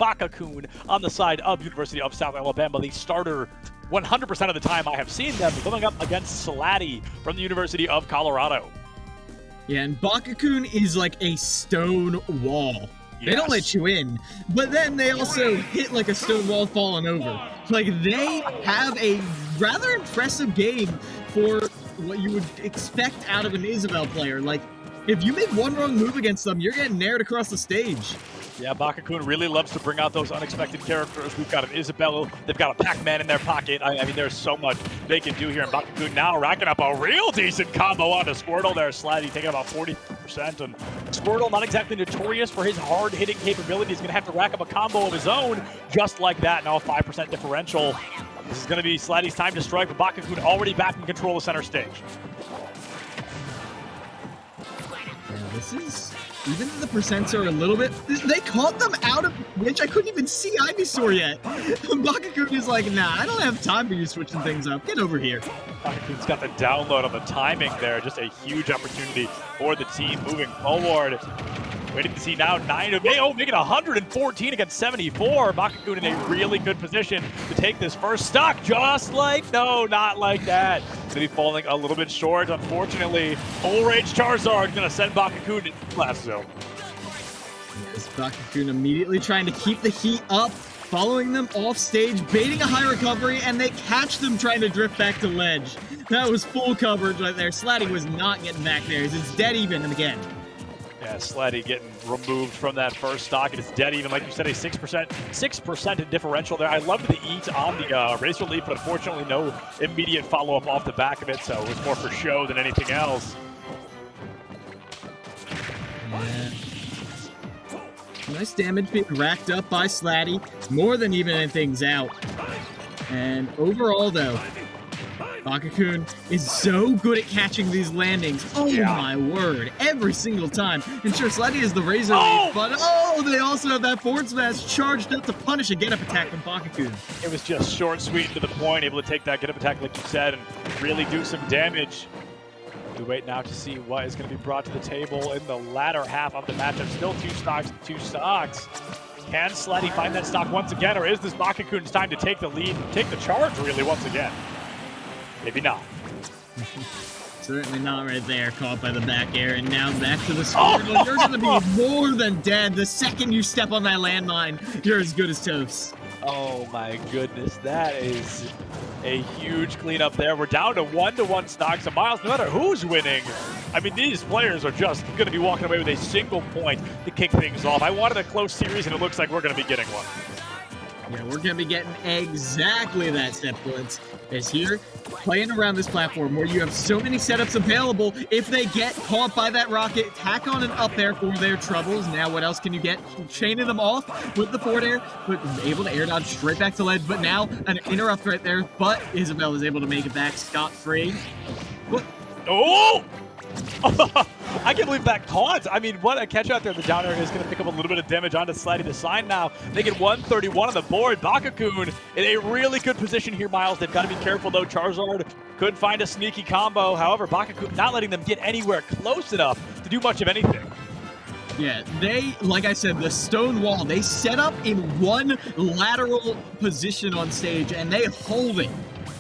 Bakakun on the side of University of South Alabama, the starter 100% of the time I have seen them, going up against Slatty from the University of Colorado. Yeah, and Bakakun is like a stone wall. Yes. They don't let you in, but then they also hit like a stone wall falling over. Like, they have a rather impressive game for what you would expect out of an Isabel player. Like, if you make one wrong move against them, you're getting nared across the stage. Yeah, Bakakun really loves to bring out those unexpected characters. We've got an Isabel, they've got a Pac-Man in their pocket. I mean, there's so much they can do here. And Bakakun now racking up a real decent combo onto Squirtle there. Slatty taking about 40%. And Squirtle, not exactly notorious for his hard-hitting capability. He's going to have to rack up a combo of his own just like that. Now a 5% differential. This is going to be Slatty's time to strike, but Bakakun already back in control of center stage. Yeah, this is... Even though the percents are a little bit... They caught them out of which I couldn't even see Ivysaur yet. Bakakun is like, nah, I don't have time for you switching things up. Get over here. Bakakun's got the download on the timing there. Just a huge opportunity for the team moving forward. Waiting to see now 9 of making 114 against 74. Bakakun in a really good position to take this first stock, just like, no, not like that. Going to be falling a little bit short, unfortunately. Full Rage Charizard going to send Bakakun into the last zone. Yes, Bakakun immediately trying to keep the heat up, following them off stage, baiting a high recovery, and they catch them trying to drift back to ledge. That was full coverage right there. Slatty was not getting back there. It's dead even again. Yeah, Slatty getting removed from that first stock. It is dead even, like you said, a 6% differential there. I loved the eat on the Razor Leaf, but unfortunately no immediate follow-up off the back of it, so it was more for show than anything else. Yeah. Nice damage being racked up by Slatty, more than evening things out. And overall, though, Bakakun is so good at catching these landings. Oh yeah. My word. Every single time. And sure, Slatty is the Razor Leaf, but they also have that forward smash charged up to punish a get-up attack from Bakakun. It was just short, sweet, and to the point, able to take that get-up attack, like you said, and really do some damage. We wait now to see what is going to be brought to the table in the latter half of the matchup. Still 2 stocks. Can Slatty find that stock once again, or is this Bakakun's time to take the lead and take the charge, really, once again? Maybe not. Certainly not right there, caught by the back air, and now back to the Squirtle. You're going to be more than dead. The second you step on that landmine, you're as good as toast. Oh my goodness, that is a huge cleanup there. We're down to 1-1 stocks. So Miles, no matter who's winning, I mean, these players are just going to be walking away with a single point to kick things off. I wanted a close series, and it looks like we're going to be getting one. Yeah, we're going to be getting exactly that. Step Blitz is here, playing around this platform where you have so many setups available. If they get caught by that rocket, tack on an up air for their troubles. Now what else can you get? Chaining them off with the forward air, but able to air dodge straight back to ledge. But now an interrupt right there, but Isabel is able to make it back scot-free. Oh! I can't believe that caught. I mean, what a catch out there. The down air is going to pick up a little bit of damage onto Slatty. The sign now, they get 131 on the board. Bakakun in a really good position here, Miles. They've got to be careful, though. Charizard could find a sneaky combo. However, Bakakun not letting them get anywhere close enough to do much of anything. Yeah, they, like I said, the stone wall, they set up in one lateral position on stage, and they hold it.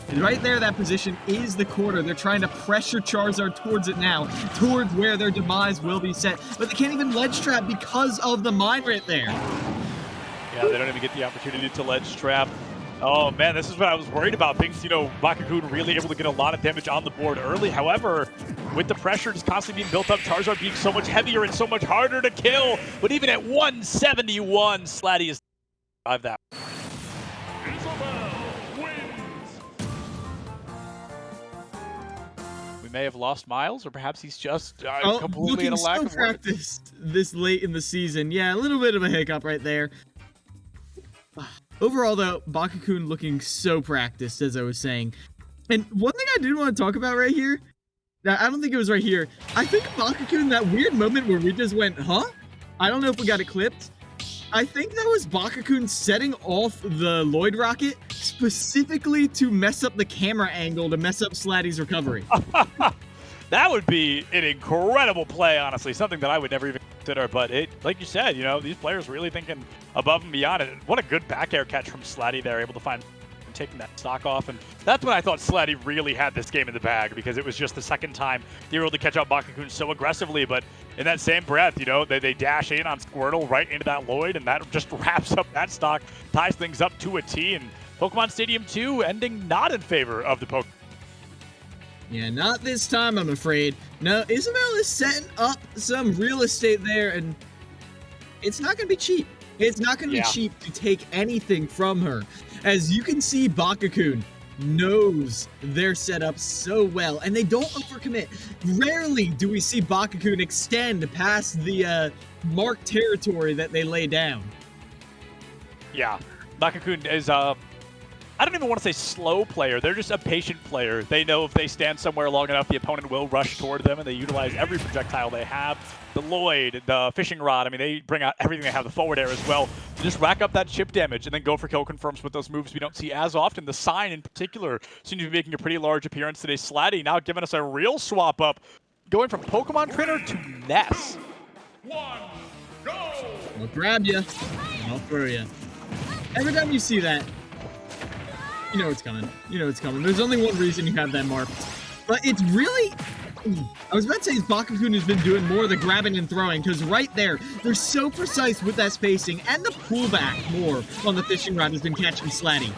And right there, that position is the corner. They're trying to pressure Charizard towards it now, towards where their demise will be set. But they can't even ledge trap because of the mine right there. Yeah, they don't even get the opportunity to ledge trap. Oh man, this is what I was worried about. Things, Bakakun really able to get a lot of damage on the board early. However, with the pressure just constantly being built up, Charizard being so much heavier and so much harder to kill. But even at 171, Slatty is survived that. May have lost Miles, or perhaps he's just completely in a lack of practice this late in the season. Yeah, a little bit of a hiccup right there. Overall, though, Bakakun looking so practiced, as I was saying. And one thing I did want to talk about right here, I don't think it was right here. I think Bakakun, that weird moment where we just went, huh? I don't know if we got it clipped. I think that was Bakakun setting off the Lloyd rocket specifically to mess up the camera angle, to mess up Slatty's recovery. That would be an incredible play, honestly. Something that I would never even consider outfitter, but like you said, these players really thinking above and beyond it. What a good back air catch from Slatty there, able to find taking that stock off, and that's when I thought Slatty really had this game in the bag, because it was just the second time they were able to catch out Bakakun so aggressively. But in that same breath, they dash in on Squirtle right into that Lloyd, and that just wraps up that stock, ties things up to a T, and Pokemon Stadium 2 ending not in favor of the Pokemon. Yeah, not this time, I'm afraid. No, Isabelle is setting up some real estate there, and it's not going to be cheap. It's not going to be cheap to take anything from her. As you can see, Bakakun knows their setup so well, and they don't overcommit. Rarely do we see Bakakun extend past the marked territory that they lay down. Yeah, Bakakun is I don't even want to say slow player. They're just a patient player. They know if they stand somewhere long enough, the opponent will rush toward them, and they utilize every projectile they have. The Lloyd, the fishing rod, I mean, they bring out everything they have, the forward air as well, to just rack up that chip damage and then go for kill confirms with those moves we don't see as often. The Sign in particular seems to be making a pretty large appearance today. Slatty now giving us a real swap up, going from Pokemon Trainer to Ness. I'll grab you, and I'll throw you. Every time you see that, you know it's coming. You know it's coming. There's only one reason you have that mark. But it's really... I was about to say Bakakun has been doing more of the grabbing and throwing, because right there, they're so precise with that spacing, and the pullback more on the fishing rod has been catching Slatty.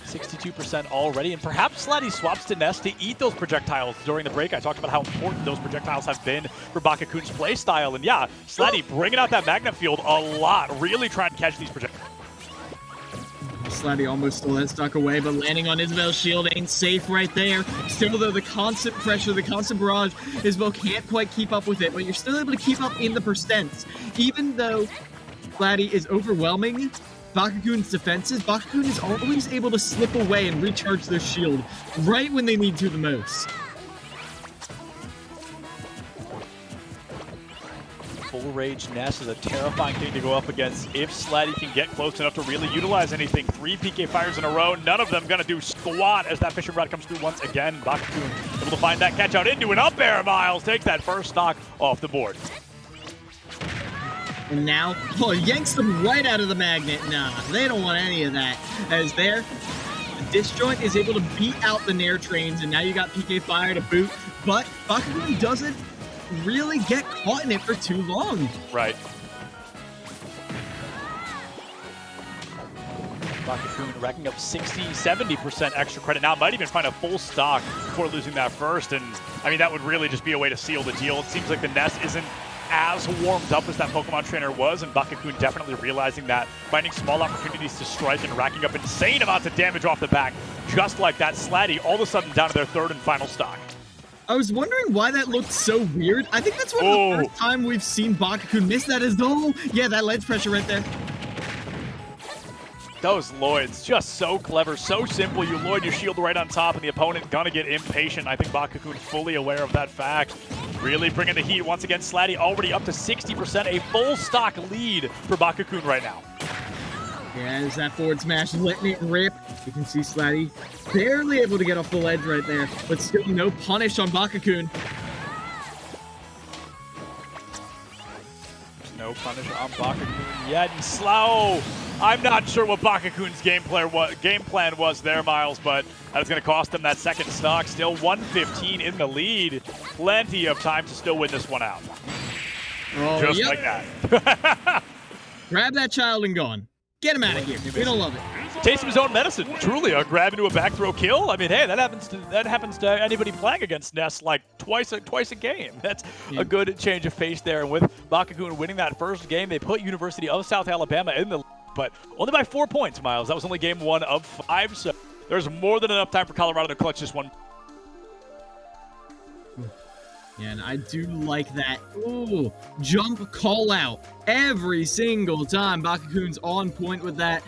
62% already, and perhaps Slatty swaps to Ness to eat those projectiles during the break. I talked about how important those projectiles have been for Bakakun's playstyle, and yeah, Slatty bringing out that magnet field a lot, really trying to catch these projectiles. Slatty almost stole that stock away, but landing on Isabelle's shield ain't safe right there. Still, though, the constant pressure, the constant barrage, Isabelle can't quite keep up with it, but you're still able to keep up in the percents. Even though Slatty is overwhelming Bakakun's defenses, Bakakun is always able to slip away and recharge their shield right when they need to the most. Full Rage Ness is a terrifying thing to go up against if Slatty can get close enough to really utilize anything. 3 PK fires in a row, none of them gonna do squat as that fishing rod comes through once again. Bakakun able to find that catch out into an up air. Miles takes that first stock off the board. And now, yanks them right out of the magnet. Nah, they don't want any of that. As there, the Disjoint is able to beat out the Nair trains, and now you got PK Fire to boot, but Bakakun doesn't really get caught in it for too long. Right. Bakakun racking up 60-70% extra credit now. Might even find a full stock before losing that first, and I mean that would really just be a way to seal the deal. It seems like the Nest isn't as warmed up as that Pokemon Trainer was, and Bakakun definitely realizing that, finding small opportunities to strike and racking up insane amounts of damage off the back. Just like that, Slatty all of a sudden down to their third and final stock. I was wondering why that looked so weird. I think that's one of the first time we've seen Bakakun miss that as though, yeah, that ledge pressure right there. Those Lloyds, just so clever, so simple. You Lloyd your shield right on top, and the opponent gonna get impatient. I think Bakakun fully aware of that fact. Really bringing the heat once again. Slatty already up to 60%, a full stock lead for Bakakun right now. Yeah, as that forward smash letting it rip. You can see Slatty barely able to get off the ledge right there, but still no punish on Bakakun. No punish on Bakakun yet. And Slow, I'm not sure what Bakakun's game plan was there, Miles, but that is going to cost them that second stock. Still 115 in the lead. Plenty of time to still win this one out. Oh, just like that. Grab that child and gone. Get him out of here. We don't love it. Taste of his own medicine. Truly a grab into a back throw kill. I mean, hey, that happens to anybody playing against Ness like twice a game. That's a good change of pace there. And with Bakakun winning that first game, they put University of South Alabama in the lead, but only by 4 points, Miles. That was only game 1 of 5, so there's more than enough time for Colorado to clutch this one. Yeah, and I do like that. Ooh, jump call out every single time. Bakakun's on point with that.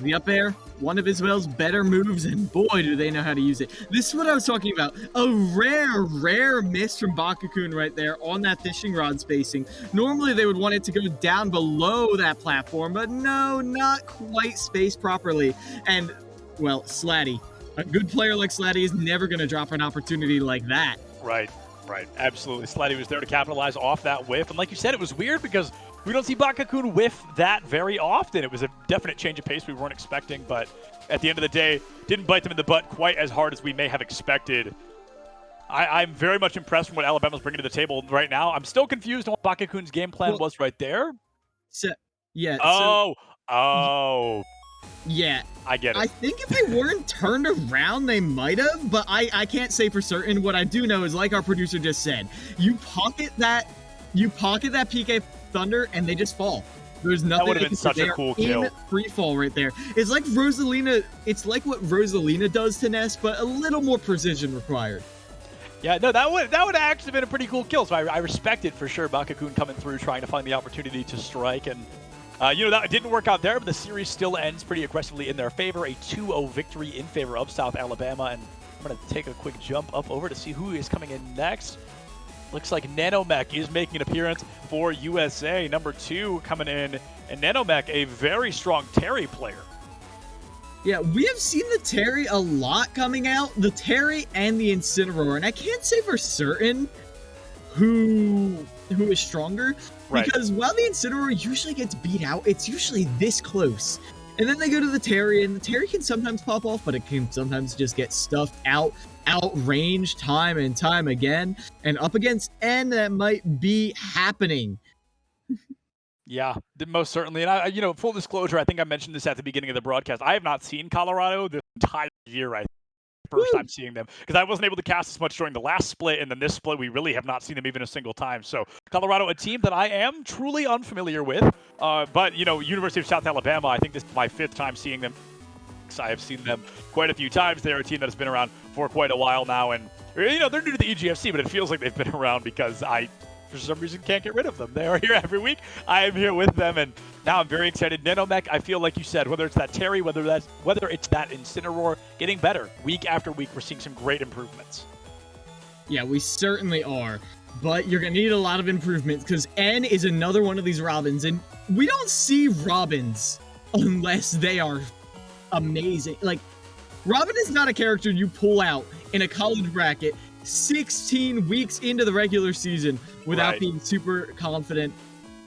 The up air, one of Isabelle's better moves, and boy, do they know how to use it. This is what I was talking about. A rare miss from Bakakun right there on that fishing rod spacing. Normally, they would want it to go down below that platform, but no, not quite spaced properly. And, well, Slatty. A good player like Slatty is never going to drop an opportunity like that. Right. Right, absolutely. Sleddy was there to capitalize off that whiff. And like you said, it was weird because we don't see Bakakun whiff that very often. It was a definite change of pace we weren't expecting, but at the end of the day, didn't bite them in the butt quite as hard as we may have expected. I'm very much impressed from what Alabama's bringing to the table right now. I'm still confused on what Bakakun's game plan was right there. Yeah. Yeah. I get it. I think if they weren't turned around, they might have, but I can't say for certain. What I do know is, like our producer just said, you pocket that PK Thunder and they just fall. There's nothing. That would have been such a cool kill. Free fall right there. It's like Rosalina. It's like what Rosalina does to Ness, but a little more precision required. Yeah, no, that would have actually been a pretty cool kill. So I respect it for sure. Bakakun coming through, trying to find the opportunity to strike, and that didn't work out there. But the series still ends pretty aggressively in their favor. A 2-0 victory in favor of South Alabama, and I'm gonna take a quick jump up over to see who is coming in next. Looks like Nanomech is making an appearance for USA, number 2 coming in, and Nanomech, a very strong Terry player. Yeah, we have seen the Terry a lot coming out, the Terry and the Incineroar, and I can't say for certain who is stronger, because while the Incineroar usually gets beat out, it's usually this close. And then they go to the Terry, and the Terry can sometimes pop off, but it can sometimes just get stuffed outranged time and time again. And up against N, that might be happening. Yeah, most certainly. And full disclosure, I think I mentioned this at the beginning of the broadcast. I have not seen Colorado this entire year. First time seeing them, because I wasn't able to cast as much during the last split, and then this split we really have not seen them even a single time. So Colorado, a team that I am truly unfamiliar with, but University of South Alabama, I think this is my 5th time seeing them. I have seen them quite a few times. They're a team that has been around for quite a while now, and they're new to the EGFC, but it feels like they've been around because I, for some reason, can't get rid of them. They are here every week. I am here with them, and now I'm very excited. Nanomech, I feel like you said, whether it's that Terry, whether it's that Incineroar, getting better week after week. We're seeing some great improvements. Yeah, we certainly are. But you're going to need a lot of improvements, because N is another one of these Robins, and we don't see Robins unless they are amazing. Like, Robin is not a character you pull out in a college bracket 16 weeks into the regular season without being super confident.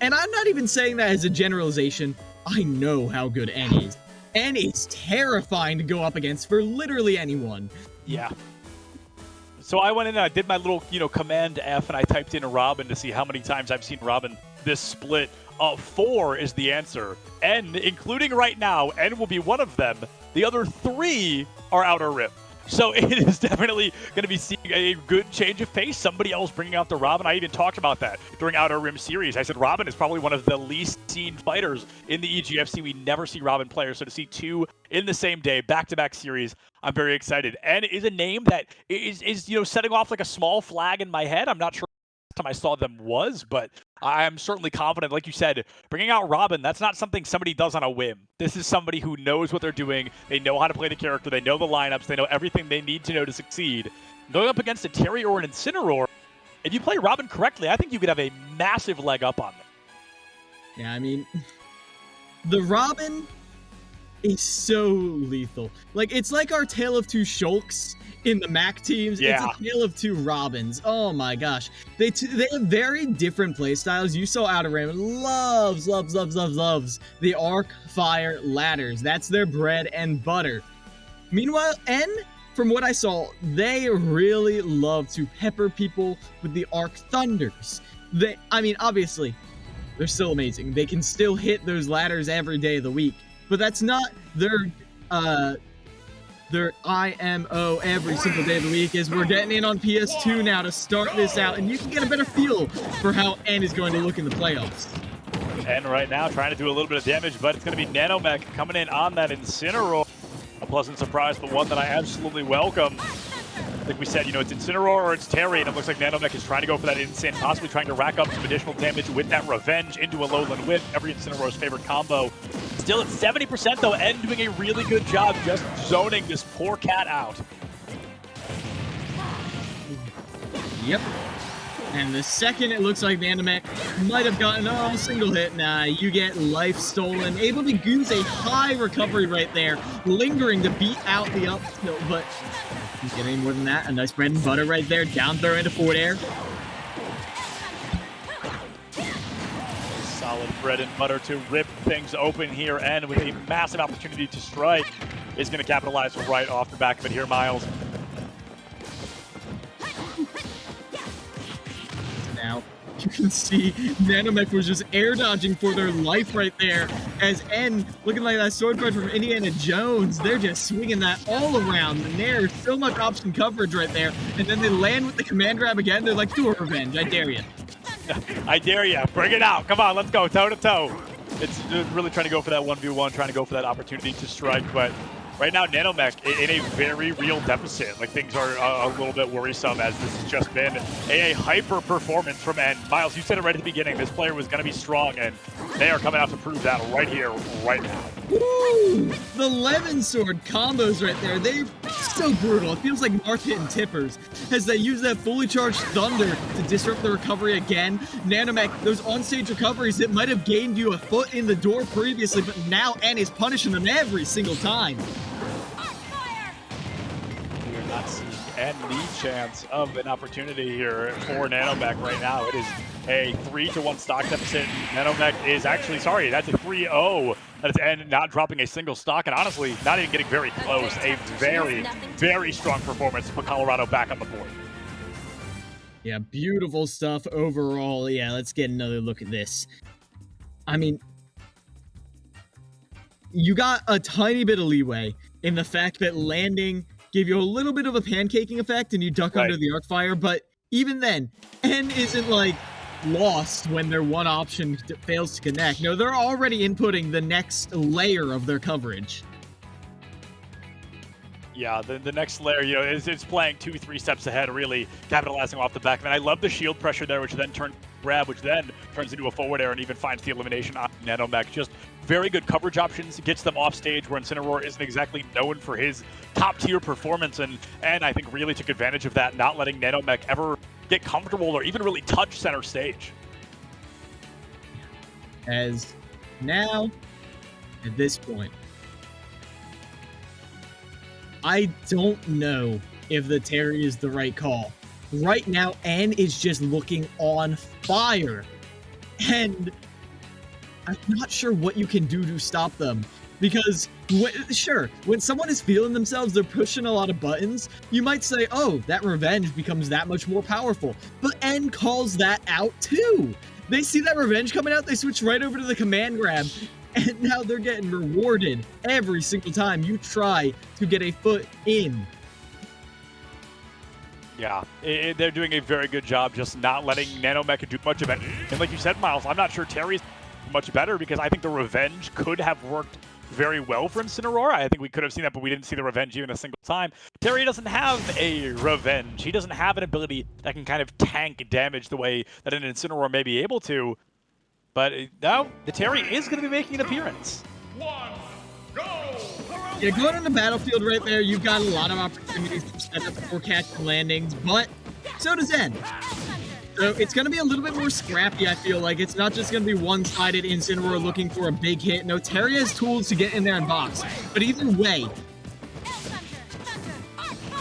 And I'm not even saying that as a generalization. I know how good N is. N is terrifying to go up against for literally anyone. Yeah. So I went in and I did my little, Command F, and I typed in Robin to see how many times I've seen Robin this split. 4 is the answer. N, including right now, N will be one of them. The other 3 are Outer Rim. So it is definitely going to be seeing a good change of pace. Somebody else bringing out the Robin. I even talked about that during Outer Rim series. I said Robin is probably one of the least seen fighters in the EGFC. We never see Robin players. So to see 2 in the same day, back-to-back series, I'm very excited. And is a name that is setting off like a small flag in my head. I'm not sure what time I saw them was, but I'm certainly confident. Like you said, bringing out Robin, that's not something somebody does on a whim. This is somebody who knows what they're doing. They know how to play the character. They know the lineups. They know everything they need to know to succeed. Going up against a Terry or an Incineroar, if you play Robin correctly, I think you could have a massive leg up on them. Yeah, I mean, the Robin is so lethal. Like, it's like our Tale of Two Shulks in the MAC teams. Yeah. It's a Tale of Two Robins. Oh my gosh. They have very different playstyles. You saw Outer Rim loves the arc fire ladders. That's their bread and butter. Meanwhile, N, from what I saw, they really love to pepper people with the arc thunders. Obviously, they're still amazing. They can still hit those ladders every day of the week, but that's not their IMO every single day of the week. As we're getting in on PS2 now to start this out, and you can get a better feel for how N is going to look in the playoffs. N right now trying to do a little bit of damage, but it's going to be Nanomech coming in on that Incineroar. A pleasant surprise, but one that I absolutely welcome. Like we said, it's Incineroar or it's Terry, and it looks like Nanomech is trying to go for that insane, possibly trying to rack up some additional damage with that Revenge into a Lowland Whip, every Incineroar's favorite combo. Still at 70% though, N doing a really good job just zoning this poor cat out. Yep. And the second it looks like Nanomech might have gotten a single hit, nah, you get life stolen. Able to use a high recovery right there, lingering to beat out the up tilt, but Doesn't get any more than that. A nice bread and butter right there. Down throw into forward air. Solid bread and butter to rip things open here, and with a massive opportunity to strike, is going to capitalize right off the back of it here, Miles. Now, you can see Nanomech was just air dodging for their life right there, as N, looking like that sword card from Indiana Jones, they're just swinging that all around, and there's so much option coverage right there, and then they land with the command grab again. They're like, do a revenge, I dare you. I dare you. Bring it out. Come on, let's go toe-to-toe. It's really trying to go for that 1v1, trying to go for that opportunity to strike, but right now, Nanomech in a very real deficit. Like, things are a little bit worrisome, as this has just been a hyper performance from N. Miles, you said it right at the beginning. This player was going to be strong, and they are coming out to prove that right here, right now. Woo! The lemon sword combos right there, they're so brutal. It feels like Marth hitting tippers as they use that fully charged thunder to disrupt the recovery again. Nanomech, those onstage recoveries that might have gained you a foot in the door previously, but now N is punishing them every single time. We are not seeing any chance of an opportunity here for Nanomech right now. It is a 3-1 stock deficit. Nanomech is actually, sorry, that's a 3-0. That is N not dropping a single stock, and honestly, not even getting very close. A very, very strong performance to put Colorado back on the board. Yeah, beautiful stuff overall. Yeah, let's get another look at this. I mean, you got a tiny bit of leeway in the fact that landing gave you a little bit of a pancaking effect and you duck under the arc fire, but even then, N isn't like lost when their one option fails to connect. No, they're already inputting the next layer of their coverage. Yeah, the next layer, you know, is playing 2-3 steps ahead, really capitalizing off the back. And I love the shield pressure there, which then turns grab, which then turns into a forward air and even finds the elimination on Nanomech. Just very good coverage options, gets them off stage where Incineroar isn't exactly known for his top tier performance, and I think really took advantage of that, not letting Nanomech ever get comfortable or even really touch center stage. As now, at this point, I don't know if the Terry is the right call. Right now, N is just looking on fire. And I'm not sure what you can do to stop them. Because, when someone is feeling themselves, they're pushing a lot of buttons, you might say, oh, that revenge becomes that much more powerful. But N calls that out too. They see that revenge coming out, they switch right over to the command grab, and now they're getting rewarded every single time you try to get a foot in. Yeah, they're doing a very good job just not letting Nanomech do much of it. And like you said, Miles, I'm not sure Terry's much better, because I think the revenge could have worked very well for Incineroar. I think we could have seen that, but we didn't see the revenge even a single time. Terry doesn't have a revenge. He doesn't have an ability that can kind of tank damage the way that an Incineroar may be able to. But now, the Terry is going to be making an appearance. Yeah, going on the battlefield right there, you've got a lot of opportunities to set up for catch and landings, but so does N. So it's going to be a little bit more scrappy, I feel like. It's not just going to be one-sided Incineroar looking for a big hit. No, Terry has tools to get in there and box. But either way,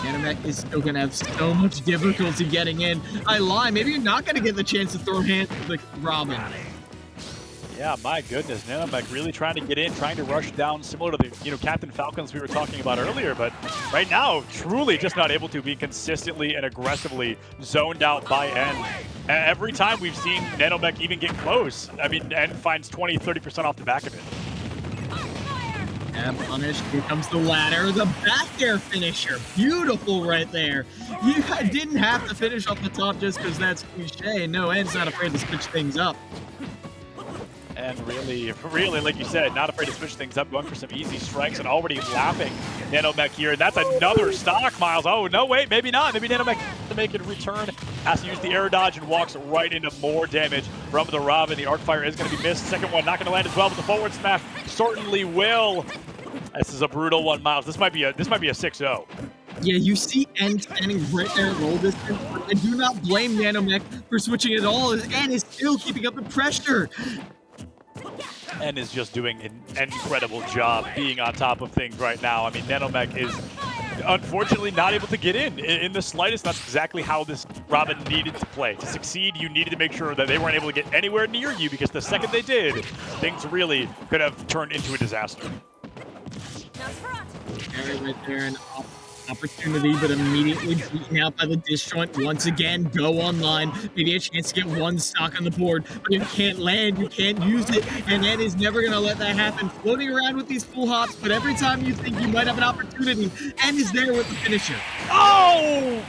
Nanomech is still going to have so much difficulty getting in. I lie, maybe you're not going to get the chance to throw hands to the Robin. Yeah, my goodness, Nanomech really trying to get in, trying to rush down, similar to the Captain Falcons we were talking about earlier. But right now, truly just not able to be consistently and aggressively zoned out by N. Every time we've seen Nanomech even get close, I mean, N finds 20-30% off the back of it. And punished. Here comes the ladder. The back air finisher. Beautiful right there. You didn't have to finish off the top just because that's cliche. No, N's not afraid to switch things up. And really, like you said, not afraid to switch things up, going for some easy strikes and already lapping Nanomech here. And that's another stock, Miles. Oh, no, wait, maybe not. Maybe Nanomech to make it return. Has to use the air dodge and walks right into more damage from the Robin. The arc fire is going to be missed. Second one not going to land as well, but the forward smash certainly will. This is a brutal one, Miles. This might be a 6-0. Yeah, you see N standing right there at roll distance. I do not blame Nanomech for switching at all, as N is still keeping up the pressure. N is just doing an incredible job being on top of things right now. I mean, Nanomech is unfortunately not able to get in the slightest. That's exactly how this Robin needed to play. To succeed, you needed to make sure that they weren't able to get anywhere near you, because the second they did, things really could have turned into a disaster. Right there, an opportunity, but immediately beaten out by the disjoint. Once again, go online. Maybe a chance to get one stock on the board, but you can't land, you can't use it, and Ed is never going to let that happen. Floating around with these full hops, but every time you think you might have an opportunity, Ed is there with the finisher. Oh!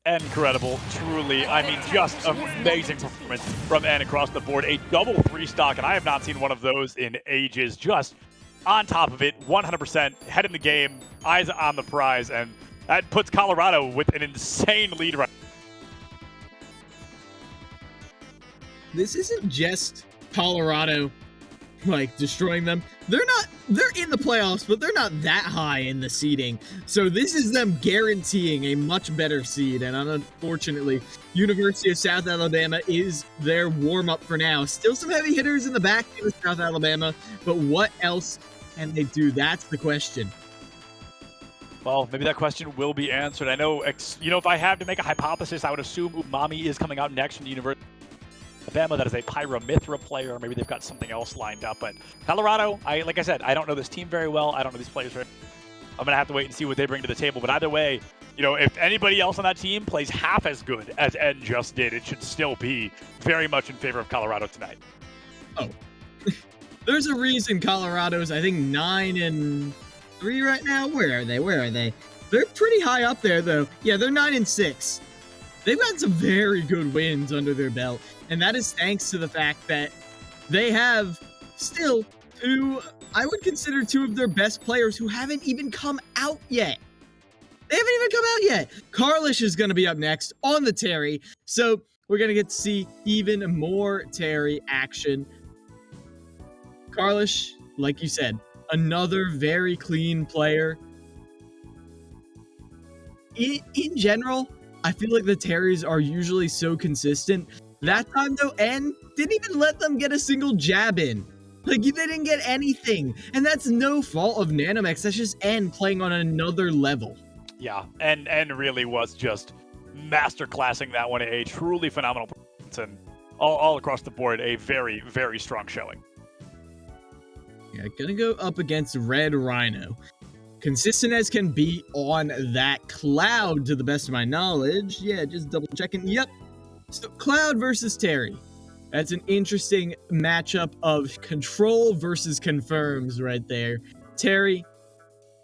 Incredible, truly. I mean, just amazing performance from N across the board. A double 3-stock, and I have not seen one of those in ages. Just on top of it, 100% head in the game, eyes on the prize, and that puts Colorado with an insane lead right now. This isn't just Colorado like destroying them. They're in the playoffs, but they're not that high in the seeding. So this is them guaranteeing a much better seed. And unfortunately, University of South Alabama is their warm-up for now. Still some heavy hitters in the back of South Alabama, but what else can they do? That's the question. Well, maybe that question will be answered. I know, if I have to make a hypothesis, I would assume Umami is coming out next from the University of Alabama. That is a Pyra/Mythra player. Maybe they've got something else lined up. But Colorado, like I said, I don't know this team very well. I don't know these players very well. I'm going to have to wait and see what they bring to the table. But either way, if anybody else on that team plays half as good as Ed just did, it should still be very much in favor of Colorado tonight. Oh. There's a reason Colorado's, I think, 9-3 right now. Where are they? They're pretty high up there, though. Yeah, they're 9-6. They've got some very good wins under their belt, and that is thanks to the fact that they have still I would consider two of their best players who haven't even come out yet. They haven't even come out yet. Carlish is going to be up next on the Terry, so we're going to get to see even more Terry action. Carlish, like you said, another very clean player. In general, I feel like the Terrys are usually so consistent. That time, though, N didn't even let them get a single jab in. Like, they didn't get anything. And that's no fault of Nanomex. That's just N playing on another level. Yeah, and really was just masterclassing that one. A truly phenomenal performance, and all across the board, a very, very strong showing. Yeah, gonna go up against Red Rhino. Consistent as can be on that Cloud, to the best of my knowledge. Yeah, just double checking. Yep. So Cloud versus Terry. That's an interesting matchup of control versus confirms right there. Terry,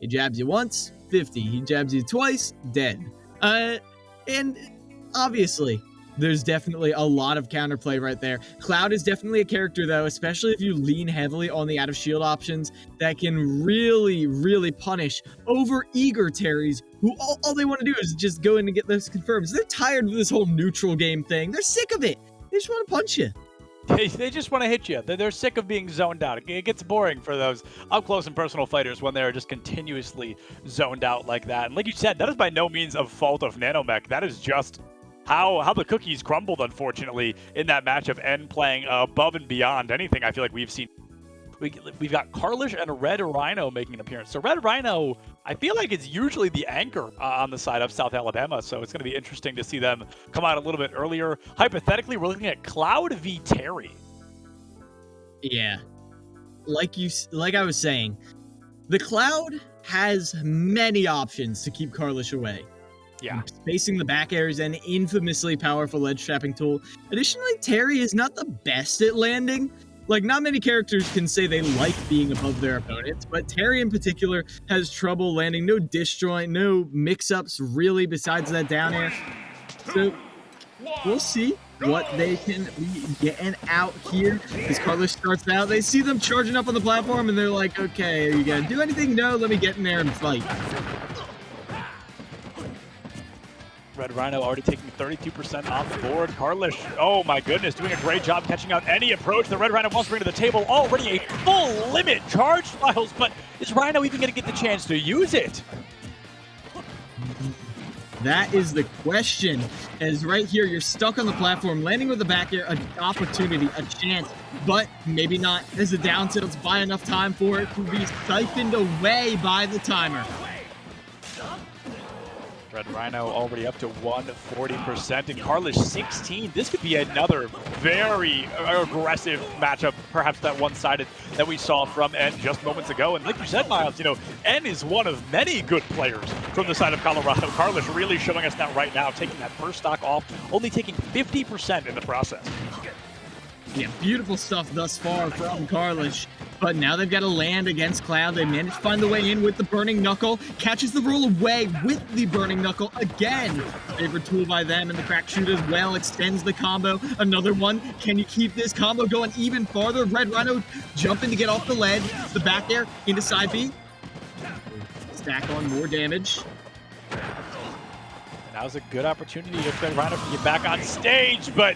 he jabs you once, 50. He jabs you twice, dead. And obviously, there's definitely a lot of counterplay right there. Cloud is definitely a character, though, especially if you lean heavily on the out-of-shield options, that can really, really punish over-eager Terrys, who all they want to do is just go in and get those confirms. They're tired of this whole neutral game thing. They're sick of it. They just want to punch you. They just want to hit you. They're sick of being zoned out. It gets boring for those up-close and personal fighters when they're just continuously zoned out like that. And like you said, that is by no means a fault of Nanomech. That is just how the cookies crumbled, unfortunately, in that matchup, and playing above and beyond anything I feel like we've seen. We've got Carlish and Red Rhino making an appearance. So Red Rhino, I feel like it's usually the anchor on the side of South Alabama, so it's going to be interesting to see them come out a little bit earlier. Hypothetically, we're looking at Cloud v. Terry. Yeah. Like I was saying, the Cloud has many options to keep Carlish away. Yeah. Spacing the back air is an infamously powerful ledge trapping tool. Additionally, Terry is not the best at landing. Like, not many characters can say they like being above their opponents, but Terry in particular has trouble landing. No disjoint, no mix-ups really besides that down air. So we'll see what they can be getting out here. As Carlish starts out, they see them charging up on the platform, and they're like, okay, are you gonna do anything? No, let me get in there and fight. Red Rhino already taking 32% off the board. Carlish, oh my goodness, doing a great job catching out any approach the Red Rhino wants to bring to the table. Already a full limit charge, Miles, but is Rhino even going to get the chance to use it? That is the question. As right here, you're stuck on the platform, landing with the back air, an opportunity, a chance, but maybe not. As the down tilts buy enough time for it to be siphoned away by the timer. Red Rhino already up to 140%, and Carlish 16. This could be another very aggressive matchup, perhaps that one-sided that we saw from N just moments ago. And like you said, Miles, N is one of many good players from the side of Colorado. Carlish really showing us that right now, taking that first stock off, only taking 50% in the process. Yeah, beautiful stuff thus far from Carlish. But now they've got to land against Cloud. They managed to find the way in with the Burning Knuckle. Catches the roll away with the Burning Knuckle again. Favorite tool by them, and the crack shoot as well extends the combo. Another one. Can you keep this combo going even farther? Red Rhino jumping to get off the ledge. The back air into side B. Stack on more damage. Now's a good opportunity if Red Rhino can get back on stage, but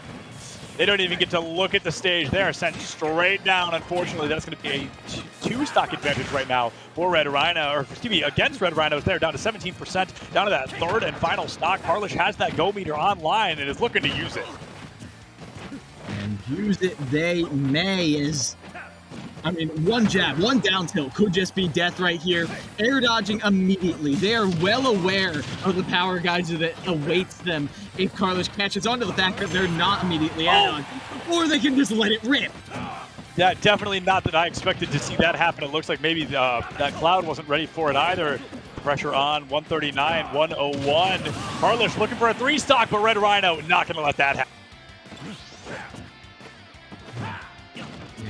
they don't even get to look at the stage. They are sent straight down. Unfortunately, that's going to be a two-stock advantage right now for Red Rhino, or excuse me, against Red Rhinos. They're down to 17%, down to that third and final stock. Carlish has that go meter online and is looking to use it. And use it they may, as one jab, one down tilt could just be death right here. Air dodging immediately. They are well aware of the power geyser that awaits them if Carlish catches onto the fact that they're not immediately air dodging, or they can just let it rip. Yeah, definitely not that I expected to see that happen. It looks like maybe that Cloud wasn't ready for it either. Pressure on, 139, 101. Carlish looking for a three-stock, but Red Rhino not going to let that happen.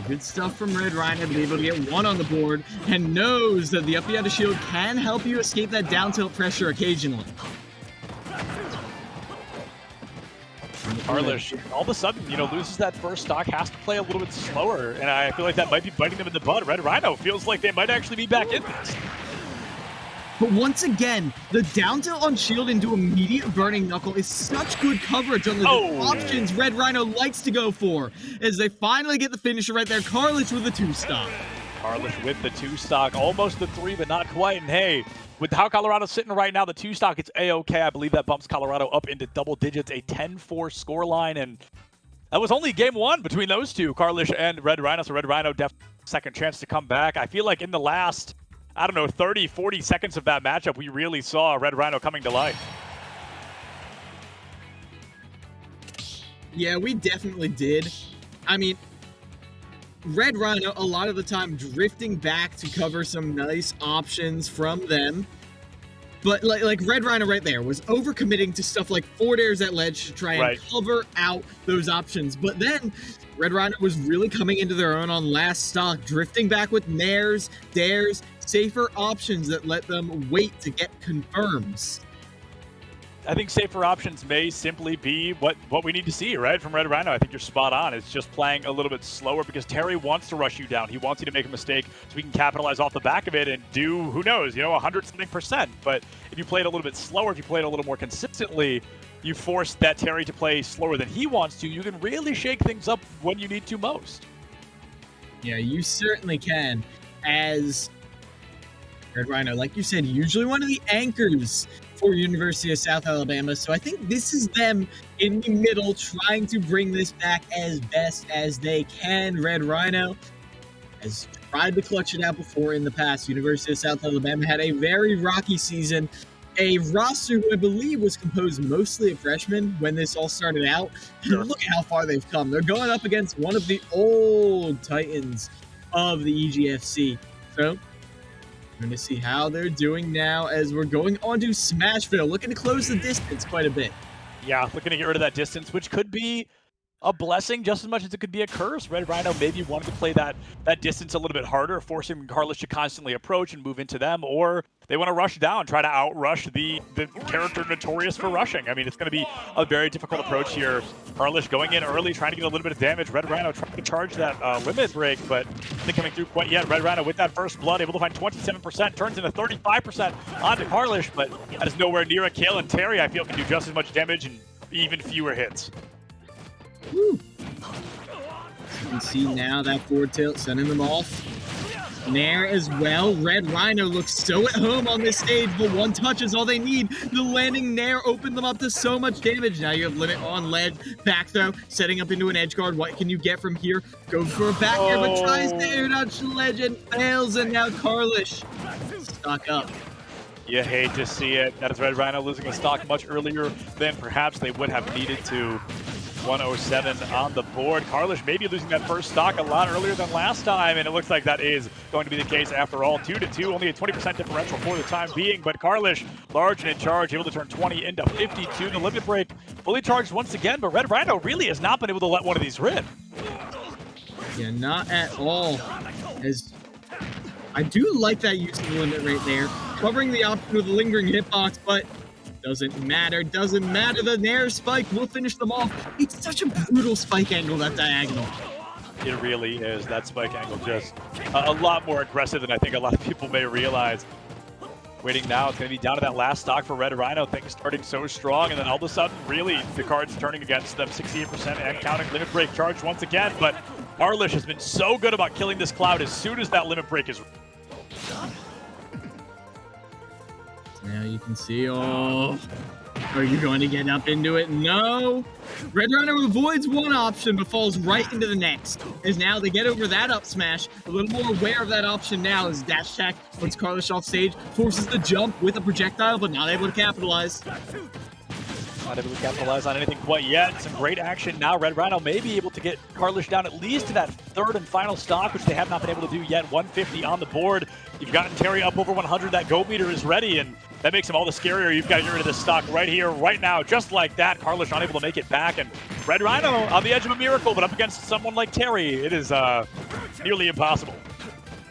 Good stuff from Red Rhino, to be able to get one on the board, and knows that the up the shield can help you escape that down tilt pressure occasionally. Carlish, all of a sudden, loses that first stock, has to play a little bit slower, and I feel like that might be biting them in the butt. Red Rhino feels like they might actually be back in this. But once again, the down tilt on shield into immediate Burning Knuckle is such good coverage on the options Red Rhino likes to go for, as they finally get the finisher right there. Carlish with the two-stock. Carlish with the two-stock, almost the three, but not quite. And hey, with how Colorado's sitting right now, the two-stock, it's A-OK. I believe that bumps Colorado up into double digits, a 10-4 scoreline, and that was only game one between those two, Carlish and Red Rhino, so Red Rhino definitely second chance to come back. I feel like in the last 30, 40 seconds of that matchup, we really saw Red Rhino coming to life. Yeah, we definitely did. Red Rhino, a lot of the time, drifting back to cover some nice options from them. But like Red Rhino right there was overcommitting to stuff like forward airs at ledge to try and cover out those options. But then Red Rhino was really coming into their own on last stock, drifting back with nairs, dares, safer options that let them wait to get confirms. I think safer options may simply be what we need to see, right, from Red Rhino. I think you're spot on. It's just playing a little bit slower because Terry wants to rush you down. He wants you to make a mistake so we can capitalize off the back of it and do, who knows, 100-something%. But if you play it a little bit slower, if you play it a little more consistently, you force that Terry to play slower than he wants to, you can really shake things up when you need to most. Yeah, you certainly can. As Red Rhino, like you said, usually one of the anchors for University of South Alabama. So I think this is them in the middle trying to bring this back as best as they can. Red Rhino has tried to clutch it out before in the past. University of South Alabama had a very rocky season. A roster who I believe was composed mostly of freshmen when this all started out. Sure. Look at how far they've come. They're going up against one of the old titans of the EGFC. So we're going to see how they're doing now as we're going on to Smashville, looking to close the distance quite a bit. Yeah, looking to get rid of that distance, which could be a blessing just as much as it could be a curse. Red Rhino maybe wanted to play that distance a little bit harder, forcing Carlish to constantly approach and move into them, or they want to rush down, try to outrush the character notorious for rushing. I mean, it's going to be a very difficult approach here. Carlish going in early, trying to get a little bit of damage. Red Rhino trying to charge that limit break, but not coming through quite yet. Red Rhino with that first blood, able to find 27%, turns into 35% onto Carlish, but that is nowhere near a kill, and Terry, I feel, can do just as much damage and even fewer hits. Woo. You can see now that forward tilt sending them off. Nair as well. Red Rhino looks so at home on this stage, but one touch is all they need. The landing Nair opened them up to so much damage. Now you have limit on ledge, back throw, setting up into an edge guard. What can you get from here? Goes for a back air, but tries to air dodge ledge and fails, and now Carlish stuck up. You hate to see it. That is Red Rhino losing a stock much earlier than perhaps they would have needed to. 107 on the board. Carlish maybe losing that first stock a lot earlier than last time, and it looks like that is going to be the case after all. 2-2, only a 20% differential for the time being, but Carlish, large and in charge, able to turn 20 into 52. The limit break fully charged once again, but Red Rhino really has not been able to let one of these rip. Yeah, not at all. As I do like that use of the limit right there, covering the option with a lingering hitbox, but doesn't matter. The Nair spike will finish them off. It's such a brutal spike angle, that diagonal. It really is. That spike angle just a lot more aggressive than I think a lot of people may realize. Waiting now, it's going to be down to that last stock for Red Rhino. Things starting so strong, and then all of a sudden, really, the cards turning against them. 68% and counting. Limit break charged once again, but Carlish has been so good about killing this cloud as soon as that limit break is... Now you can see, are you going to get up into it? No. Red Rhino avoids one option, but falls right into the next. As now they get over that up smash, a little more aware of that option now as dash attack puts Carlish off stage, forces the jump with a projectile, but not able to capitalize. Not able to capitalize on anything quite yet. Some great action now. Red Rhino may be able to get Carlish down at least to that third and final stock, which they have not been able to do yet. 150 on the board. You've gotten Terry up over 100. That goat meter is ready, and that makes him all the scarier. You've got to get rid of this stock right here, right now, just like that. Carlish unable to make it back, and Red Rhino on the edge of a miracle, but up against someone like Terry, it is nearly impossible.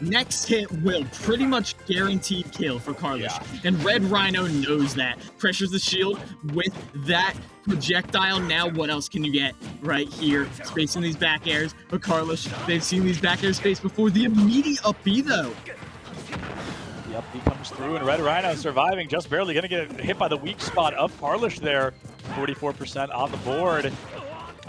Next hit will pretty much guaranteed kill for Carlish, and Red Rhino knows that. Pressures the shield with that projectile. Now what else can you get right here? Spacing these back airs, but Carlish, they've seen these back air space before. The immediate up B though. Yep, he comes through, and Red Rhino surviving, just barely going to get hit by the weak spot of Carlish there. 44% on the board.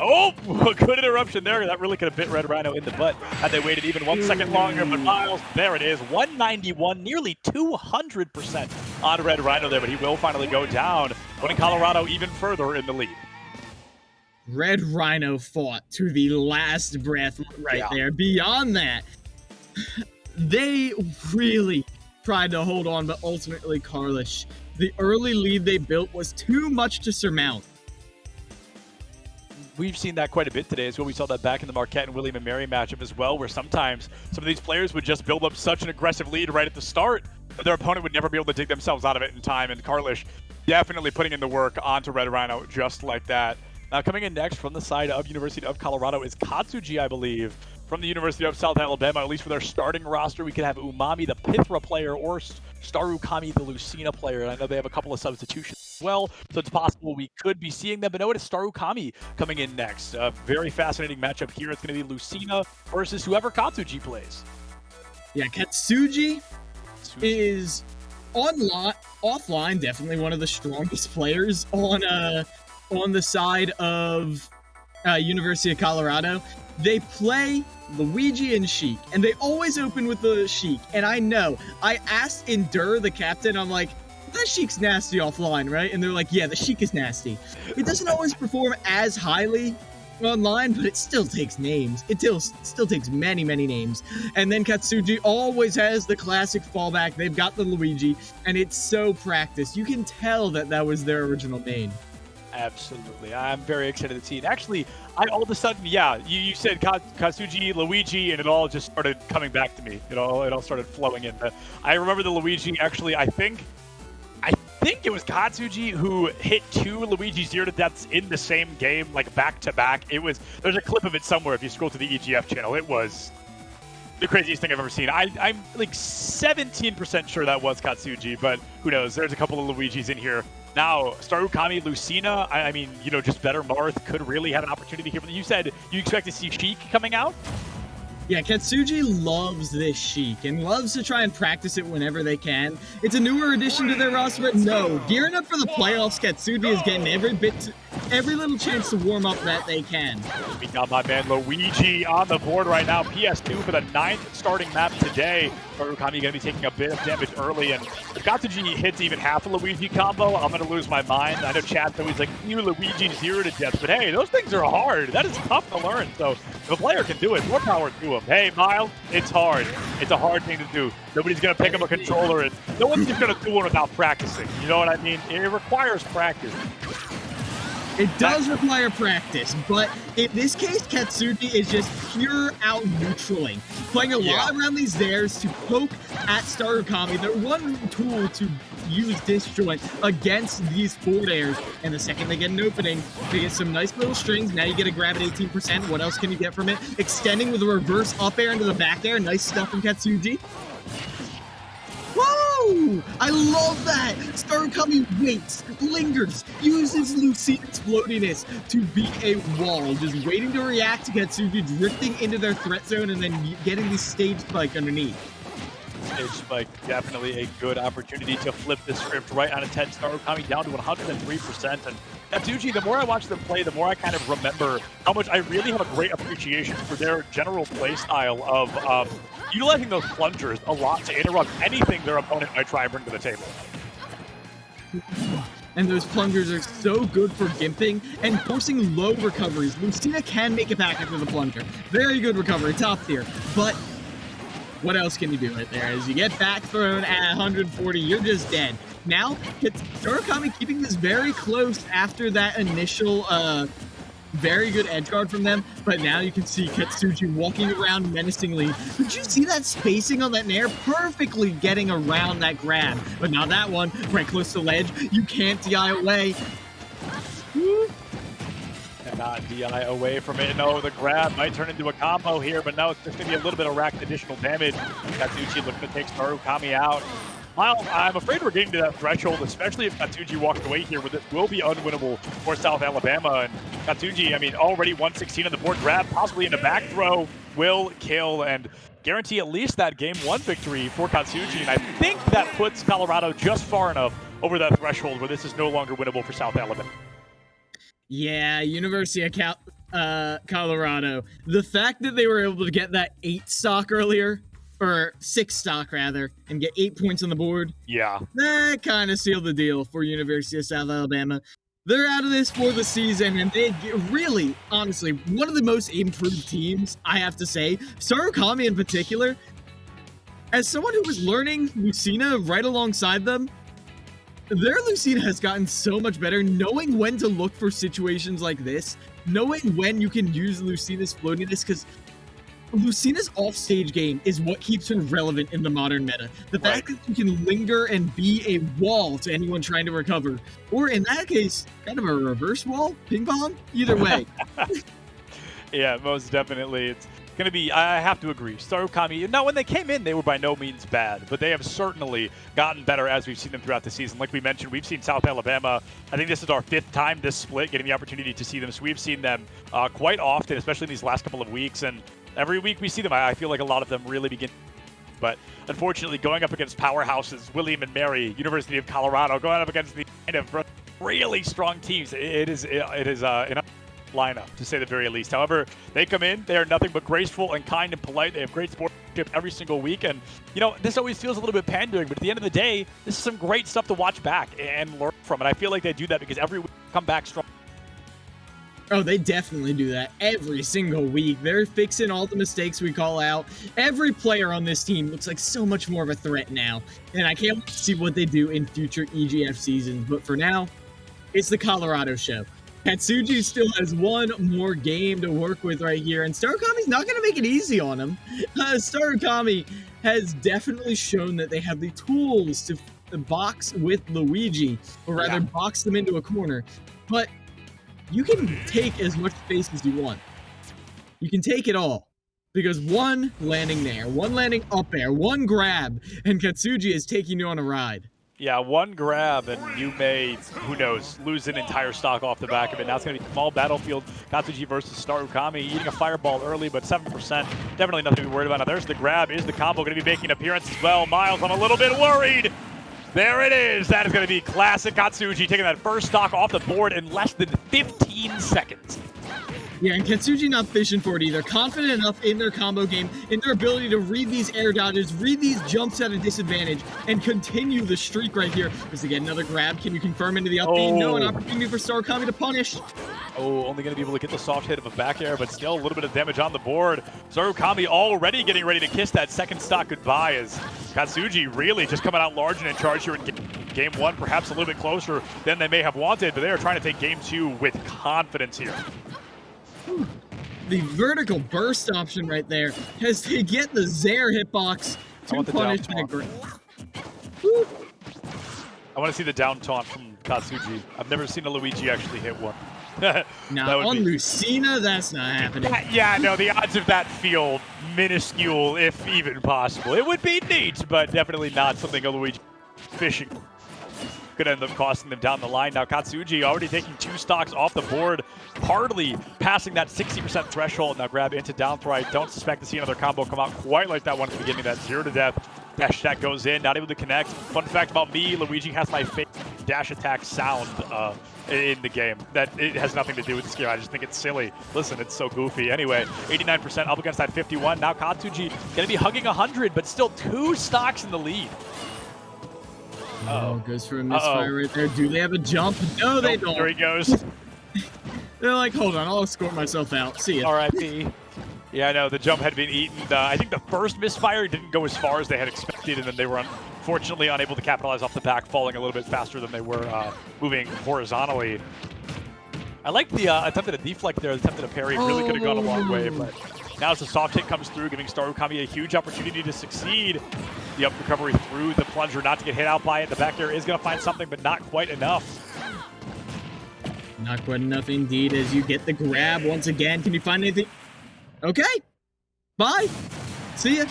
Oh, good interruption there. That really could have bit Red Rhino in the butt had they waited even 1 second longer. But Miles, there it is, 191, nearly 200% on Red Rhino there, but he will finally go down, putting Colorado even further in the lead. Red Rhino fought to the last breath right there. Beyond that, they really tried to hold on, but ultimately Carlish, the early lead they built was too much to surmount. We've seen that quite a bit today as well. We saw that back in the Marquette and William and Mary matchup as well, where sometimes some of these players would just build up such an aggressive lead right at the start that their opponent would never be able to dig themselves out of it in time, and Carlish definitely putting in the work onto Red Rhino just like that. Now coming in next from the side of University of Colorado is Katsuji, I believe. From the University of South Alabama, at least for their starting roster, we could have Umami, the Pithra player, or Starukami, the Lucina player. And I know they have a couple of substitutions as well, so it's possible we could be seeing them. But no, it is Starukami coming in next. A very fascinating matchup here. It's going to be Lucina versus whoever Katsuji plays. Yeah, Katsuji is offline, definitely one of the strongest players on the side of University of Colorado. They play Luigi and Sheik, and they always open with the Sheik. And I know, I asked Endure, the captain, I'm like, that Sheik's nasty offline, right? And they're like, yeah, the Sheik is nasty. It doesn't always perform as highly online, but it still takes names. It still takes many, many names. And then Katsuji always has the classic fallback. They've got the Luigi, and it's so practiced. You can tell that that was their original main. Absolutely. I'm very excited to see it. Actually, I all of a sudden, you said Katsuji, Luigi, and it all just started coming back to me. It all started flowing in. I remember the Luigi, actually, I think it was Katsuji who hit 2 Luigi 0 to deaths in the same game, like back to back. There's a clip of it somewhere if you scroll to the EGF channel. It was the craziest thing I've ever seen. I'm like 17% sure that was Katsuji, but who knows? There's a couple of Luigis in here. Now, Starukami, Lucina, I mean, just better Marth could really have an opportunity here. You said you expect to see Sheik coming out? Yeah, Katsuji loves this Sheik and loves to try and practice it whenever they can. It's a newer addition to their roster, but no, gearing up for the playoffs, Katsuji is getting every bit every little chance to warm up that they can. We got my man Luigi on the board right now. PS2 for the 9th starting map today. Starukami going to be taking a bit of damage early, and if Katsuji hits even half a Luigi combo, I'm going to lose my mind. I know chat's always like, you Luigi 0 to death, but hey, those things are hard. That is tough to learn, so if a player can do it, more power to him. Hey, Miles, it's hard. It's a hard thing to do. Nobody's going to pick up a controller, and no one's just going to do it without practicing. You know what I mean? It requires practice. It does require practice, but in this case, Katsuji is just pure out neutraling. Playing a lot around these theirs to poke at Starukami. Their one tool to use disjoint against these forward airs, and the second they get an opening, they get some nice little strings. Now you get a grab at 18%. What else can you get from it? Extending with a reverse up air into the back air. Nice stuff from Katsuji. Whoa! I love that! Starukami waits, lingers, uses Lucina's floatiness to beat a wall, just waiting to react to Katsuji drifting into their threat zone and then getting the stage spike underneath. Stage spike, definitely a good opportunity to flip the script right on its head. Starukami down to 103%. And Katsuji, the more I watch them play, the more I kind of remember how much I really have a great appreciation for their general play style of utilizing those plungers a lot to interrupt anything their opponent might try and bring to the table. And those plungers are so good for gimping and forcing low recoveries. Lucina can make it back after the plunger. Very good recovery, top tier. But what else can you do right there? As you get back thrown at 140, you're just dead. Now, it's Starukami keeping this very close after that initial very good edge guard from them, but now you can see Katsuji walking around menacingly. Did you see that spacing on that nair? Perfectly getting around that grab. But now that one, right close to ledge, you can't DI away. Cannot DI away from it. No, the grab might turn into a combo here, but now it's just going to be a little bit of racked additional damage. Katsuji looking to take Starukami out. Miles, I'm afraid we're getting to that threshold, especially if Katsuji walks away here, where this will be unwinnable for South Alabama. And Katsuji, I mean, already 116 on the board, grab, possibly in the back throw, will kill and guarantee at least that Game 1 victory for Katsuji. And I think that puts Colorado just far enough over that threshold where this is no longer winnable for South Alabama. Yeah, University of Colorado. The fact that they were able to get that 8 stock earlier, or 6 stock rather, and get 8 points on the board. Yeah. That kind of sealed the deal for University of South Alabama. They're out of this for the season, and they really, honestly, one of the most improved teams, I have to say. Starukami in particular, as someone who was learning Lucina right alongside them, their Lucina has gotten so much better, knowing when to look for situations like this, knowing when you can use Lucina's floatiness, because Lucina's offstage game is what keeps her relevant in the modern meta. The fact that you can linger and be a wall to anyone trying to recover, or in that case, kind of a reverse wall, ping pong, either way. Yeah, most definitely. It's going to be, I have to agree, Starukami, now when they came in, they were by no means bad, but they have certainly gotten better as we've seen them throughout the season. Like we mentioned, we've seen South Alabama, I think this is our 5th time this split, getting the opportunity to see them, so we've seen them quite often, especially in these last couple of weeks, and every week we see them, I feel like a lot of them really begin. But unfortunately, going up against powerhouses, William and Mary, University of Colorado, going up against the kind of really strong teams, it is an lineup, to say the very least. However, they come in, they are nothing but graceful and kind and polite. They have great sportsmanship every single week. And, you know, this always feels a little bit pandering, but at the end of the day, this is some great stuff to watch back and learn from. And I feel like they do that because every week they come back strong. Oh, they definitely do that every single week. They're fixing all the mistakes we call out. Every player on this team looks like so much more of a threat now. And I can't wait to see what they do in future EGF seasons. But for now, it's the Colorado show. Katsuji still has one more game to work with right here, and Starukami's not going to make it easy on him. Starukami has definitely shown that they have the tools to box with Luigi, or rather box them into a corner. But you can take as much space as you want. You can take it all. Because one landing there, one landing up there, one grab, and Katsuji is taking you on a ride. Yeah, one grab, and you may, who knows, lose an entire stock off the back of it. Now it's going to be a small battlefield. Katsuji versus Starukami, eating a fireball early, but 7%. Definitely nothing to be worried about. Now there's the grab. Is the combo going to be making an appearance as well? Miles, I'm a little bit worried. There it is. That is going to be classic Katsuji taking that first stock off the board in less than 15 seconds. Yeah, and Katsuji not fishing for it either. Confident enough in their combo game, in their ability to read these air dodges, read these jumps at a disadvantage, and continue the streak right here. Does he get another grab? Can you confirm into the up B? No, an opportunity for Starukami to punish. Oh, only going to be able to get the soft hit of a back air, but still a little bit of damage on the board. Starukami already getting ready to kiss that second stock goodbye as Katsuji really just coming out large and in charge here in game one, perhaps a little bit closer than they may have wanted, but they are trying to take game two with confidence here. The vertical burst option right there as they get the Zair hitbox to punish that. I want to see the down taunt from Katsuji. I've never seen a Luigi actually hit one. Now on Lucina, that's not happening. Yeah, no, the odds of that feel minuscule, if even possible. It would be neat, but definitely not something a Luigi fishing could end up costing them down the line. Now Katsuji already taking 2 stocks off the board, hardly passing that 60% threshold. Now grab into down throw. I don't suspect to see another combo come out quite like that one at the beginning. That 0 to death dash attack goes in, not able to connect. Fun fact about me, Luigi has my favorite dash attack sound in the game. That it has nothing to do with this game. I just think it's silly. Listen, it's so goofy. Anyway, 89% up against that 51. Now Katsuji gonna be hugging 100, but still 2 stocks in the lead. Oh, goes for a misfire right there. Do they have a jump? No, they don't. There he goes. They're like, hold on, I'll escort myself out. See ya. R.I.P. Yeah, no, the jump had been eaten. I think the first misfire didn't go as far as they had expected, and then they were unfortunately unable to capitalize off the back, falling a little bit faster than they were moving horizontally. I like the attempted a deflect there, attempted a parry. Really could have gone a long way, but now as the soft hit comes through, giving Starukami a huge opportunity to succeed. The up recovery through the plunger, not to get hit out by it. The back air is going to find something, but not quite enough. Not quite enough indeed, as you get the grab once again. Can you find anything? Okay. Bye. See ya.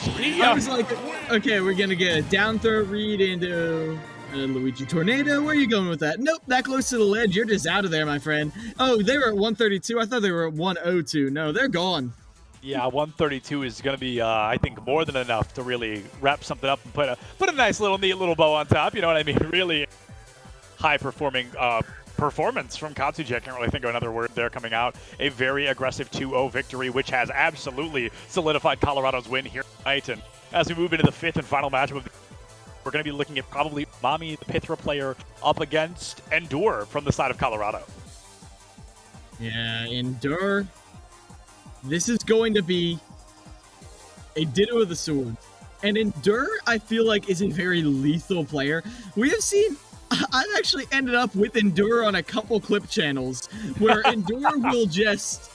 I was like, okay, we're going to get a down throw read into Luigi Tornado. Where are you going with that? Nope, that close to the ledge. You're just out of there, my friend. Oh, they were at 132. I thought they were at 102. No, they're gone. Yeah, 132 is going to be, I think, more than enough to really wrap something up and put a nice little neat little bow on top. You know what I mean? Really high-performing performance from Katsuji. I can't really think of another word there coming out. A very aggressive 2-0 victory, which has absolutely solidified Colorado's win here tonight. And as we move into the 5th and final matchup, we're going to be looking at probably Mami, the Pithra player, up against Endure from the side of Colorado. Yeah, Endure. This is going to be a ditto of the sword. And Endure, I feel like, is a very lethal player. We have seen, I've actually ended up with Endure on a couple clip channels where Endure will just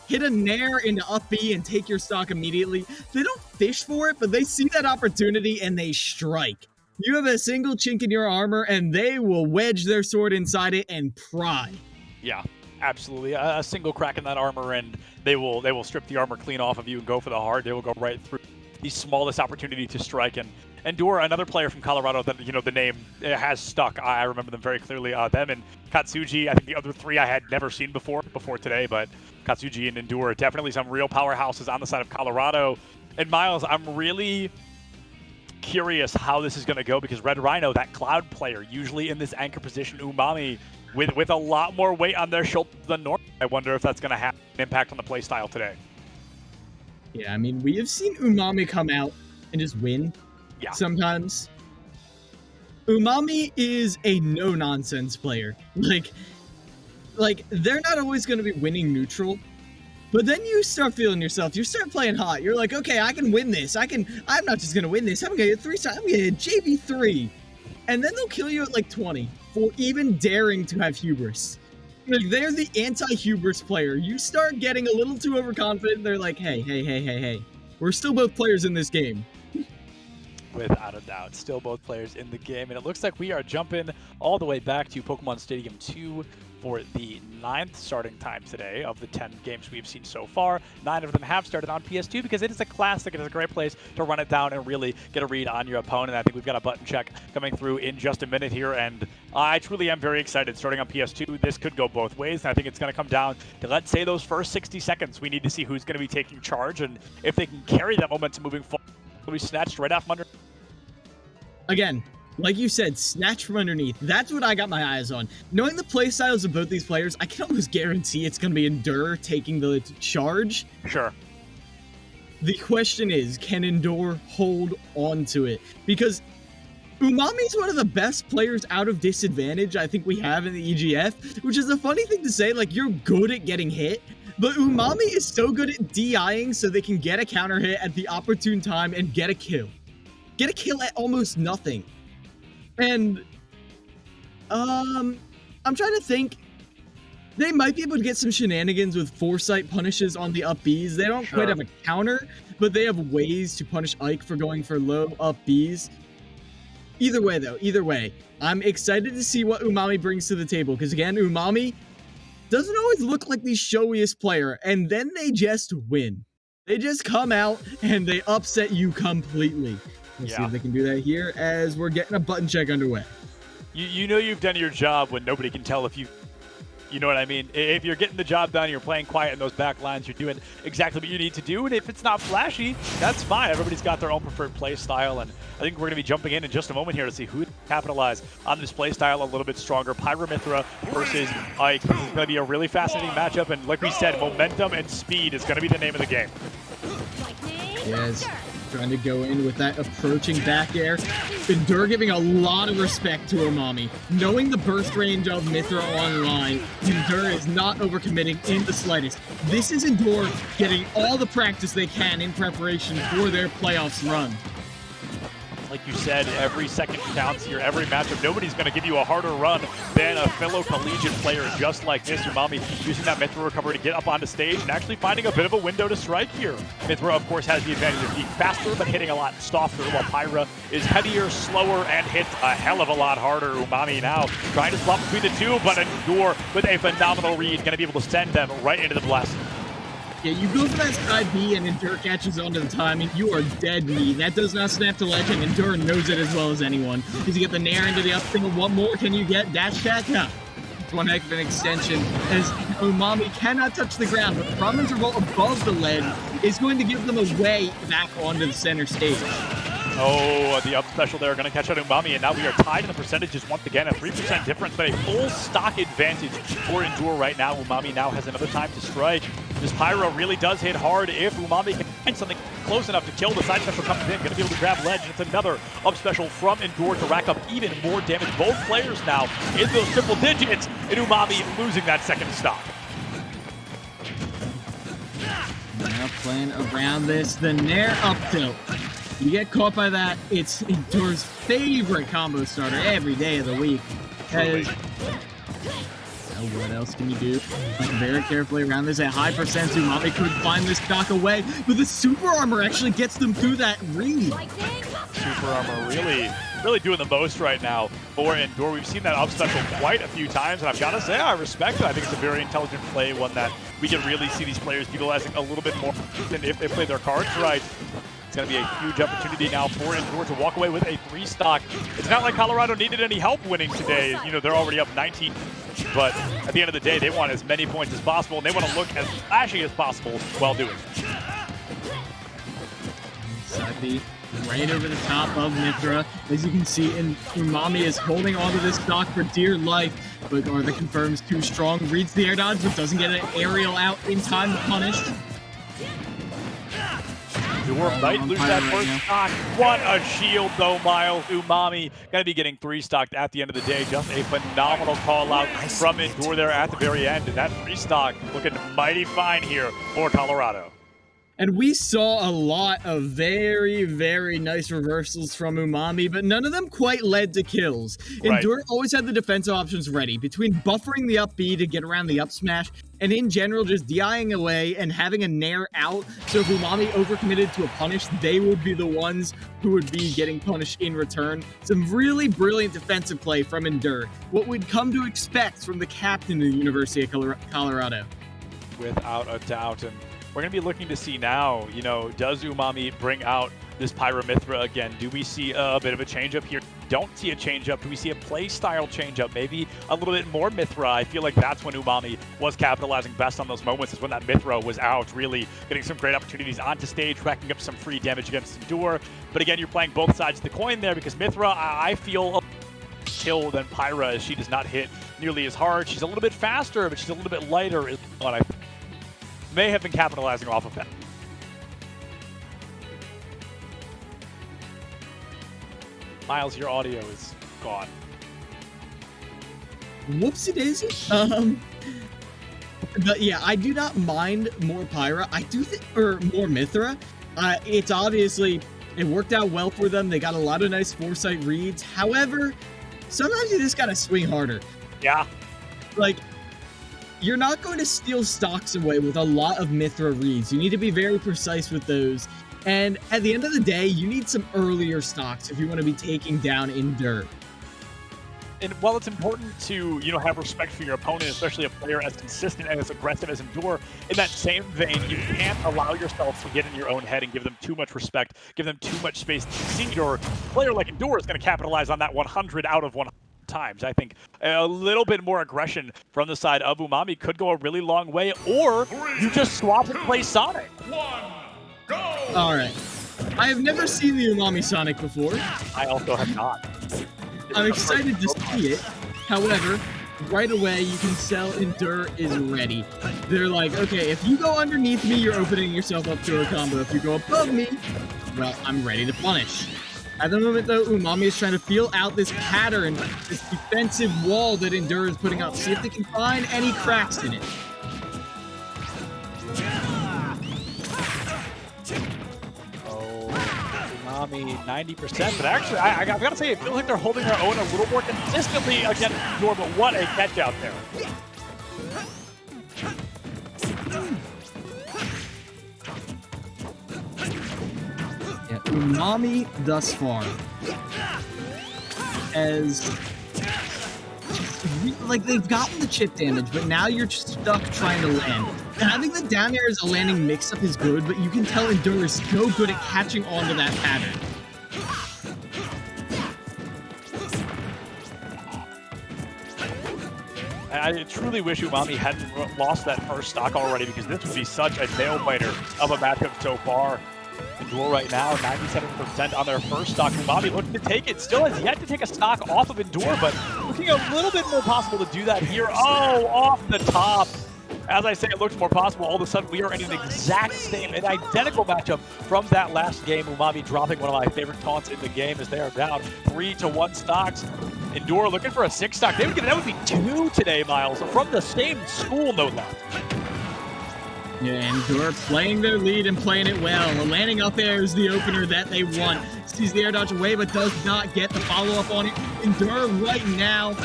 hit a nair into up B and take your stock immediately. They don't fish for it, but they see that opportunity and they strike. You have a single chink in your armor and they will wedge their sword inside it and pry. Yeah. Absolutely, a single crack in that armor, and they will strip the armor clean off of you and go for the heart. They will go right through the smallest opportunity to strike. And Endure, another player from Colorado that the name has stuck. I remember them very clearly. Them and Katsuji. I think the other 3 I had never seen before today, but Katsuji and Endure definitely some real powerhouses on the side of Colorado. And Miles, I'm really curious how this is going to go because Red Rhino, that Cloud player, usually in this anchor position, Umami, with a lot more weight on their shoulder than normal. I wonder if that's going to have an impact on the playstyle today. Yeah, I mean, we have seen Umami come out and just win sometimes. Umami is a no-nonsense player. Like they're not always going to be winning neutral, but then you start feeling yourself. You start playing hot. You're like, okay, I can win this. I'm not just going to win this. I'm going to get 3 times. I'm going to hit JV3. And then they'll kill you at like 20 for even daring to have hubris. Like, they're the anti-hubris player. You start getting a little too overconfident, they're like, hey. We're still both players in this game. Without a doubt, still both players in the game. And it looks like we are jumping all the way back to Pokemon Stadium 2 for the 9th starting time today of the 10 games we've seen so far. 9 of them have started on PS2 because it is a classic. It is a great place to run it down and really get a read on your opponent. I think we've got a button check coming through in just a minute here, and I truly am very excited. Starting on PS2, this could go both ways, and I think it's going to come down to, let's say, those first 60 seconds. We need to see who's going to be taking charge, and if they can carry that momentum moving forward, will be snatched right off from under. Again, Like you said, snatch from underneath. That's what I got my eyes on. Knowing the playstyles of both these players, I can almost guarantee it's going to be Endure taking the charge. Sure. The question is, can Endure hold on to it? Because Umami's one of the best players out of disadvantage I think we have in the EGF, which is a funny thing to say. Like, you're good at getting hit, but Umami is so good at DIing so they can get a counter hit at the opportune time and get a kill. Get a kill at almost nothing. And, I'm trying to think. They might be able to get some shenanigans with foresight punishes on the up Bs. They don't quite have a counter, but they have ways to punish Ike for going for low up Bs. Either way, though, I'm excited to see what Umami brings to the table. Because, again, Umami doesn't always look like the showiest player, and then they just win. They just come out, and they upset you completely. Let's see if they can do that here as we're getting a button check underway. You know you've done your job when nobody can tell if you know what I mean? If you're getting the job done, you're playing quiet in those back lines, you're doing exactly what you need to do. And if it's not flashy, that's fine. Everybody's got their own preferred play style. And I think we're going to be jumping in just a moment here to see who capitalize on this play style a little bit stronger. Pyramithra versus Ike. This is going to be a really fascinating matchup. And like we said, momentum and speed is going to be the name of the game. Yes. Trying to go in with that approaching back air. Endure giving a lot of respect to Umami. Knowing the burst range of Mithra online, Endure is not overcommitting in the slightest. This is Endure getting all the practice they can in preparation for their playoffs run. Like you said, every second counts here, every matchup. Nobody's going to give you a harder run than a fellow collegiate player just like this. Umami using that Mithra recovery to get up onto stage and actually finding a bit of a window to strike here. Mithra, of course, has the advantage of being faster, but hitting a lot softer, while Pyra is heavier, slower, and hits a hell of a lot harder. Umami now trying to swap between the two, but Endure with a phenomenal read, going to be able to send them right into the blast. Yeah, you go for that side B and Endure catches onto the timing, you are dead meat. That does not snap to ledge, and Endure knows it as well as anyone. Does he get the nair into the up single? What more can you get? Dash attack? No. It's one heck of an extension, as Umami cannot touch the ground, but from interval above the ledge is going to give them a way back onto the center stage. Oh, the up special there, going to catch out Umami, and now we are tied in the percentages once again, a 3% difference, but a full stock advantage for Endure right now. Umami now has another time to strike. This Pyro really does hit hard. If Umami can find something close enough to kill, the side special comes in, going to be able to grab ledge. It's another up special from Endure to rack up even more damage. Both players now in those triple digits, and Umami losing that second stock. Now playing around this, the nair up tilt. You get caught by that, it's Endure's favorite combo starter every day of the week. What else can you do? Playing very carefully around this at high percent. Umami could find this stock away, but the super armor actually gets them through that read. Super armor really doing the most right now for Endure. We've seen that up special quite a few times, and I've got to say, I respect it. I think it's a very intelligent play, one that we can really see these players utilizing a little bit more than if they play their cards right. It's going to be a huge opportunity now for Endure to walk away with a 3 stock. It's not like Colorado needed any help winning today. You know, they're already up 19. But at the end of the day, they want as many points as possible, and they want to look as flashy as possible while doing it. Side B right over the top of Mithra. As you can see, Umami is holding onto this stock for dear life, but Northa confirms too strong, reads the air dodge, but doesn't get an aerial out in time to punish. Endure might lose that first stock. What a shield, though, Miles. Umami going to be getting 3 stocked at the end of the day. Just a phenomenal call out from Endure there at the very end. And that 3 stock looking mighty fine here for Colorado. And we saw a lot of very, very nice reversals from Umami, but none of them quite led to kills. Endure always had the defensive options ready, between buffering the up B to get around the up smash, and in general just DIing away and having a nair out, so if Umami overcommitted to a punish, they would be the ones who would be getting punished in return. Some really brilliant defensive play from Endure, what we'd come to expect from the captain of the University of Colorado. Without a doubt, and we're going to be looking to see now, you know, does Umami bring out this Pyra Mithra again. Do we see a bit of a change-up here? Don't see a change-up. Do we see a play style change-up? Maybe a little bit more Mithra. I feel like that's when Umami was capitalizing best on those moments, is when that Mithra was out, really getting some great opportunities onto stage, racking up some free damage against Endure. But again, you're playing both sides of the coin there, because Mithra, I feel, kill than Pyra, as she does not hit nearly as hard. She's a little bit faster, but she's a little bit lighter, is what I may have been capitalizing off of that. Miles, your audio is gone. Whoops, it is. But yeah, I do not mind more Pyra. I do think, or more Mithra. It's obviously, it worked out well for them. They got a lot of nice foresight reads. However, sometimes you just gotta swing harder. Yeah. Like, you're not going to steal stocks away with a lot of Mithra reads. You need to be very precise with those. And at the end of the day, you need some earlier stocks if you want to be taking down Endure. And while it's important to, have respect for your opponent, especially a player as consistent and as aggressive as Endure, in that same vein, you can't allow yourself to get in your own head and give them too much respect, give them too much space to succeed. Or a player like Endure is going to capitalize on that 100 out of 100 times. I think a little bit more aggression from the side of Umami could go a really long way, or you just swap and play Sonic. Alright. I have never seen the Umami Sonic before. I also have not. I'm excited to see it. However, right away you can tell Endure is ready. They're like, okay, if you go underneath me, you're opening yourself up to a combo. If you go above me, well, I'm ready to punish. At the moment, though, Umami is trying to feel out this pattern, this defensive wall that Endure is putting up. See if they can find any cracks in it. Umami 90%, but actually, I've got to say, it feels like they're holding their own a little more consistently against Endure, but what a catch out there. Yeah, Umami thus far as like they've gotten the chip damage, but now you're stuck trying to land. And I think the down air as a landing mix-up is good, but you can tell Endure is so good at catching on to that pattern. I truly wish Umami hadn't lost that first stock already, because this would be such a nail-biter of a matchup so far. Endure right now, 97% on their first stock. Umami looking to take it. Still has yet to take a stock off of Endure, but looking a little bit more possible to do that here. Oh, off the top. As I say, it looks more possible. All of a sudden, we are in an exact same, an identical matchup from that last game. Umami dropping one of my favorite taunts in the game as they are down 3-1 stocks. Endure looking for a 6 stock. That would be 2 today, Miles, from the same school, no less. Yeah, Endure playing their lead and playing it well. Landing up there is the opener that they want. Sees the air dodge away, but does not get the follow-up on it. Endure right now,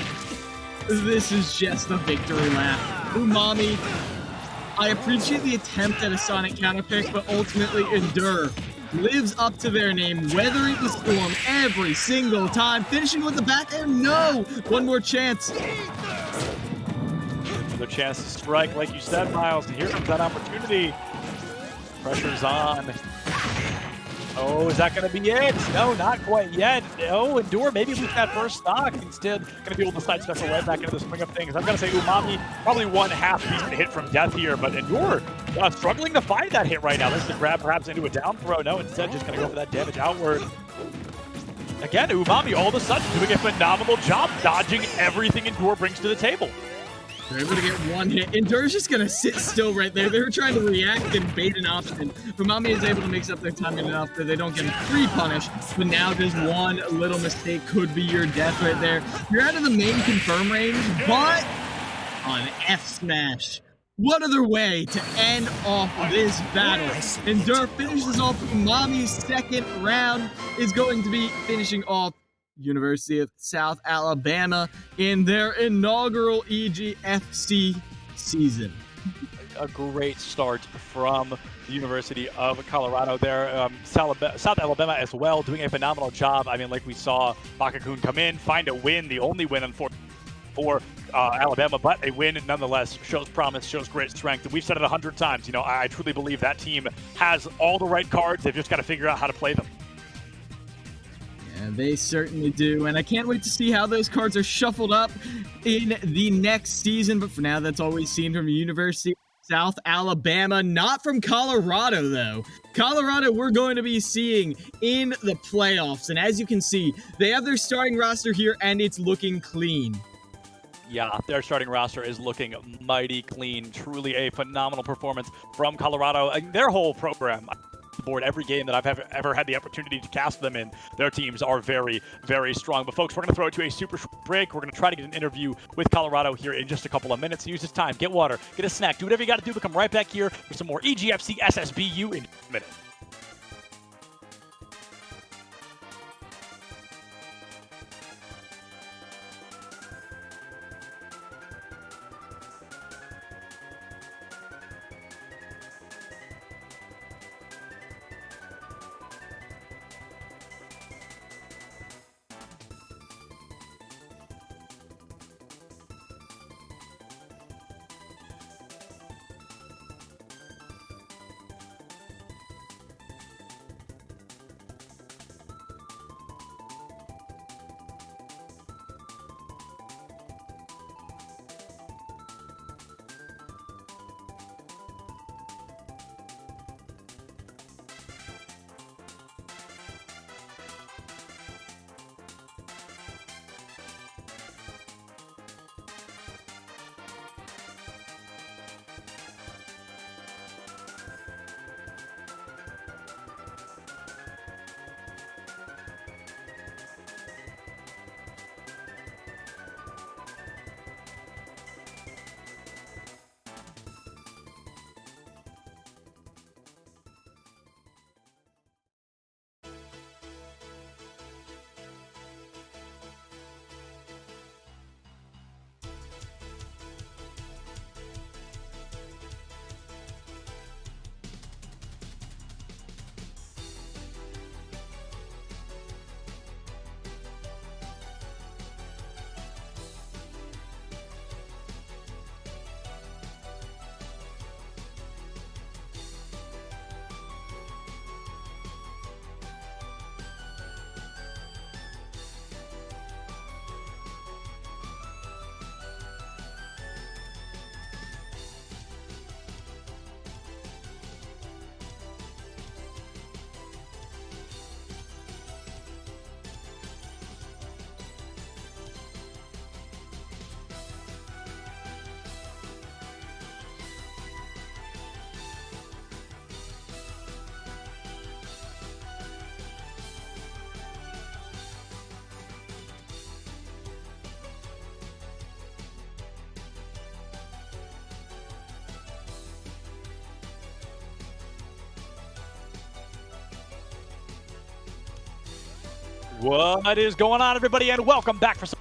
this is just a victory lap. Umami, I appreciate the attempt at a Sonic counter pick, but ultimately Endure lives up to their name, weathering the storm every single time. Finishing with the back air, no! One more chance. Another chance to strike, like you said, Miles, and here comes that opportunity. Pressure's on. Oh, is that going to be it? No, not quite yet. Oh, Endure maybe lose that first stock. Instead, going to be able to sidestep her right back into the swing of things. I'm going to say Umami, probably one half decent hit from death here, but Endure struggling to find that hit right now. This to grab perhaps into a down throw. No, instead just going to go for that damage outward. Again, Umami all of a sudden doing a phenomenal job dodging everything Endure brings to the table. They're able to get one hit. Endure's just gonna sit still right there. They were trying to react and bait an option. Umami is able to mix up their timing enough that they don't get a free punish, but now just one little mistake could be your death right there. You're out of the main confirm range, but on F smash. What other way to end off this battle? Endure finishes off Umami's second round, is going to be finishing off University of South Alabama in their inaugural EGFC season. A great start from the University of Colorado there. South Alabama as well, doing a phenomenal job. I mean, like we saw Bakakun come in, find a win, the only win, unfortunately, for Alabama, but a win nonetheless. Shows promise, shows great strength. And we've said it 100 times. I truly believe that team has all the right cards. They've just got to figure out how to play them. And they certainly do, and I can't wait to see how those cards are shuffled up in the next season. But for now, that's all we've seen from University of South Alabama, not from Colorado, though. Colorado, we're going to be seeing in the playoffs, and as you can see, they have their starting roster here, and it's looking clean. Yeah, their starting roster is looking mighty clean. Truly a phenomenal performance from Colorado. Their whole program, the board, every game that I've ever had the opportunity to cast them in, their teams are very, very strong. But folks, we're going to throw it to a super short break. We're going to try to get an interview with Colorado here in just a couple of minutes. Use this time, get water, get a snack, do whatever you got to do. But come right back here for some more EGFC SSBU in a minute. What is going on, everybody, and welcome back for some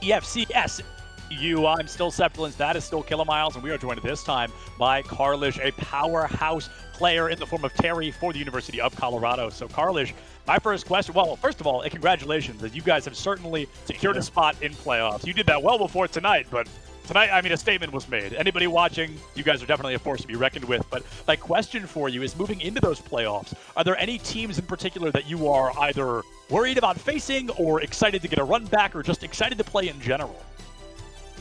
EGFC SSBU. I'm still Septilence, that is still Kilomiles, and we are joined this time by Carlish, a powerhouse player in the form of Terry for the University of Colorado. So, Carlish, my first question, well, first of all, congratulations, as you guys have certainly secured a spot in playoffs. You did that well before tonight, but tonight, I mean, a statement was made. Anybody watching, you guys are definitely a force to be reckoned with. But my question for you is, moving into those playoffs, are there any teams in particular that you are either worried about facing or excited to get a run back or just excited to play in general?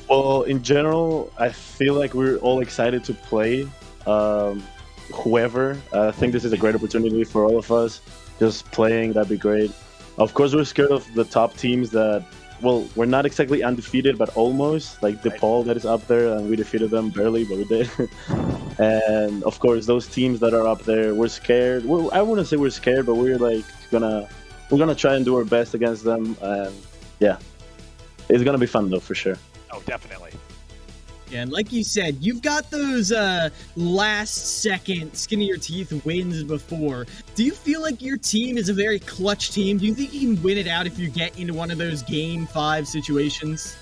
Well, in general, I feel like we're all excited to play whoever. I think this is a great opportunity for all of us. Just playing, that'd be great. Of course, we're scared of the top teams that, well, we're not exactly undefeated, but almost, like DePaul that is up there, and we defeated them barely, but we did. And of course, those teams that are up there, we're scared. Well, I wouldn't say we're scared, but we're like we're gonna try and do our best against them, and yeah, it's gonna be fun though, for sure. Oh, definitely. Yeah, and like you said, you've got those last-second skin-of-your-teeth wins before. Do you feel like your team is a very clutch team? Do you think you can win it out if you get into one of those Game 5 situations?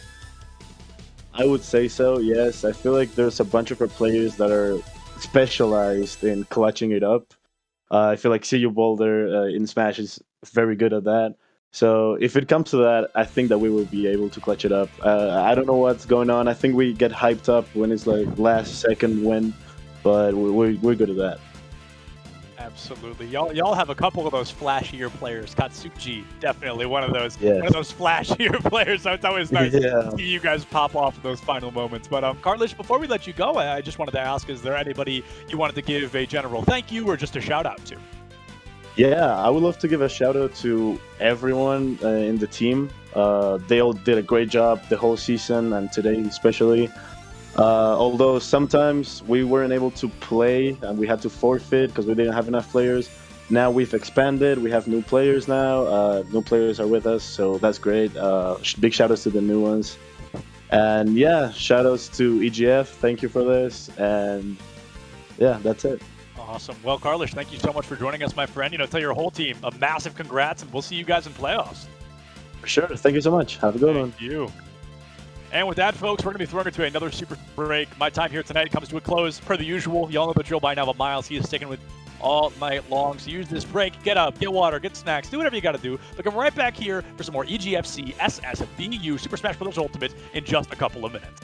I would say so, yes. I feel like there's a bunch of our players that are specialized in clutching it up. I feel like CU Boulder in Smash is very good at that. So if it comes to that, I think that we will be able to clutch it up. I don't know what's going on. I think we get hyped up when it's like last second win, but we're good at that. Absolutely. Y'all have a couple of those flashier players. Katsuji, definitely one of those Yes. one of those flashier players. So it's always nice Yeah. to see you guys pop off in those final moments. But Carlish, before we let you go, I just wanted to ask, is there anybody you wanted to give a general thank you or just a shout out to? Yeah, I would love to give a shout out to everyone in the team. They all did a great job the whole season and today especially. Although sometimes we weren't able to play and we had to forfeit because we didn't have enough players. Now we've expanded. We have new players now. New players are with us, so that's great. Big shout outs to the new ones. And yeah, shout outs to EGF. Thank you for this. And yeah, that's it. Awesome. Well, Carlish, thank you so much for joining us, my friend. Tell your whole team a massive congrats, and we'll see you guys in playoffs. For sure. Thank you so much. Have a good one. Thank you. And with that, folks, we're going to be throwing it to another super break. My time here tonight comes to a close. Per the usual, y'all know the drill by now, but Miles, he is sticking with all night long. So use this break, get up, get water, get snacks, do whatever you got to do. But come right back here for some more EGFC SSBU Super Smash Bros. Ultimate in just a couple of minutes.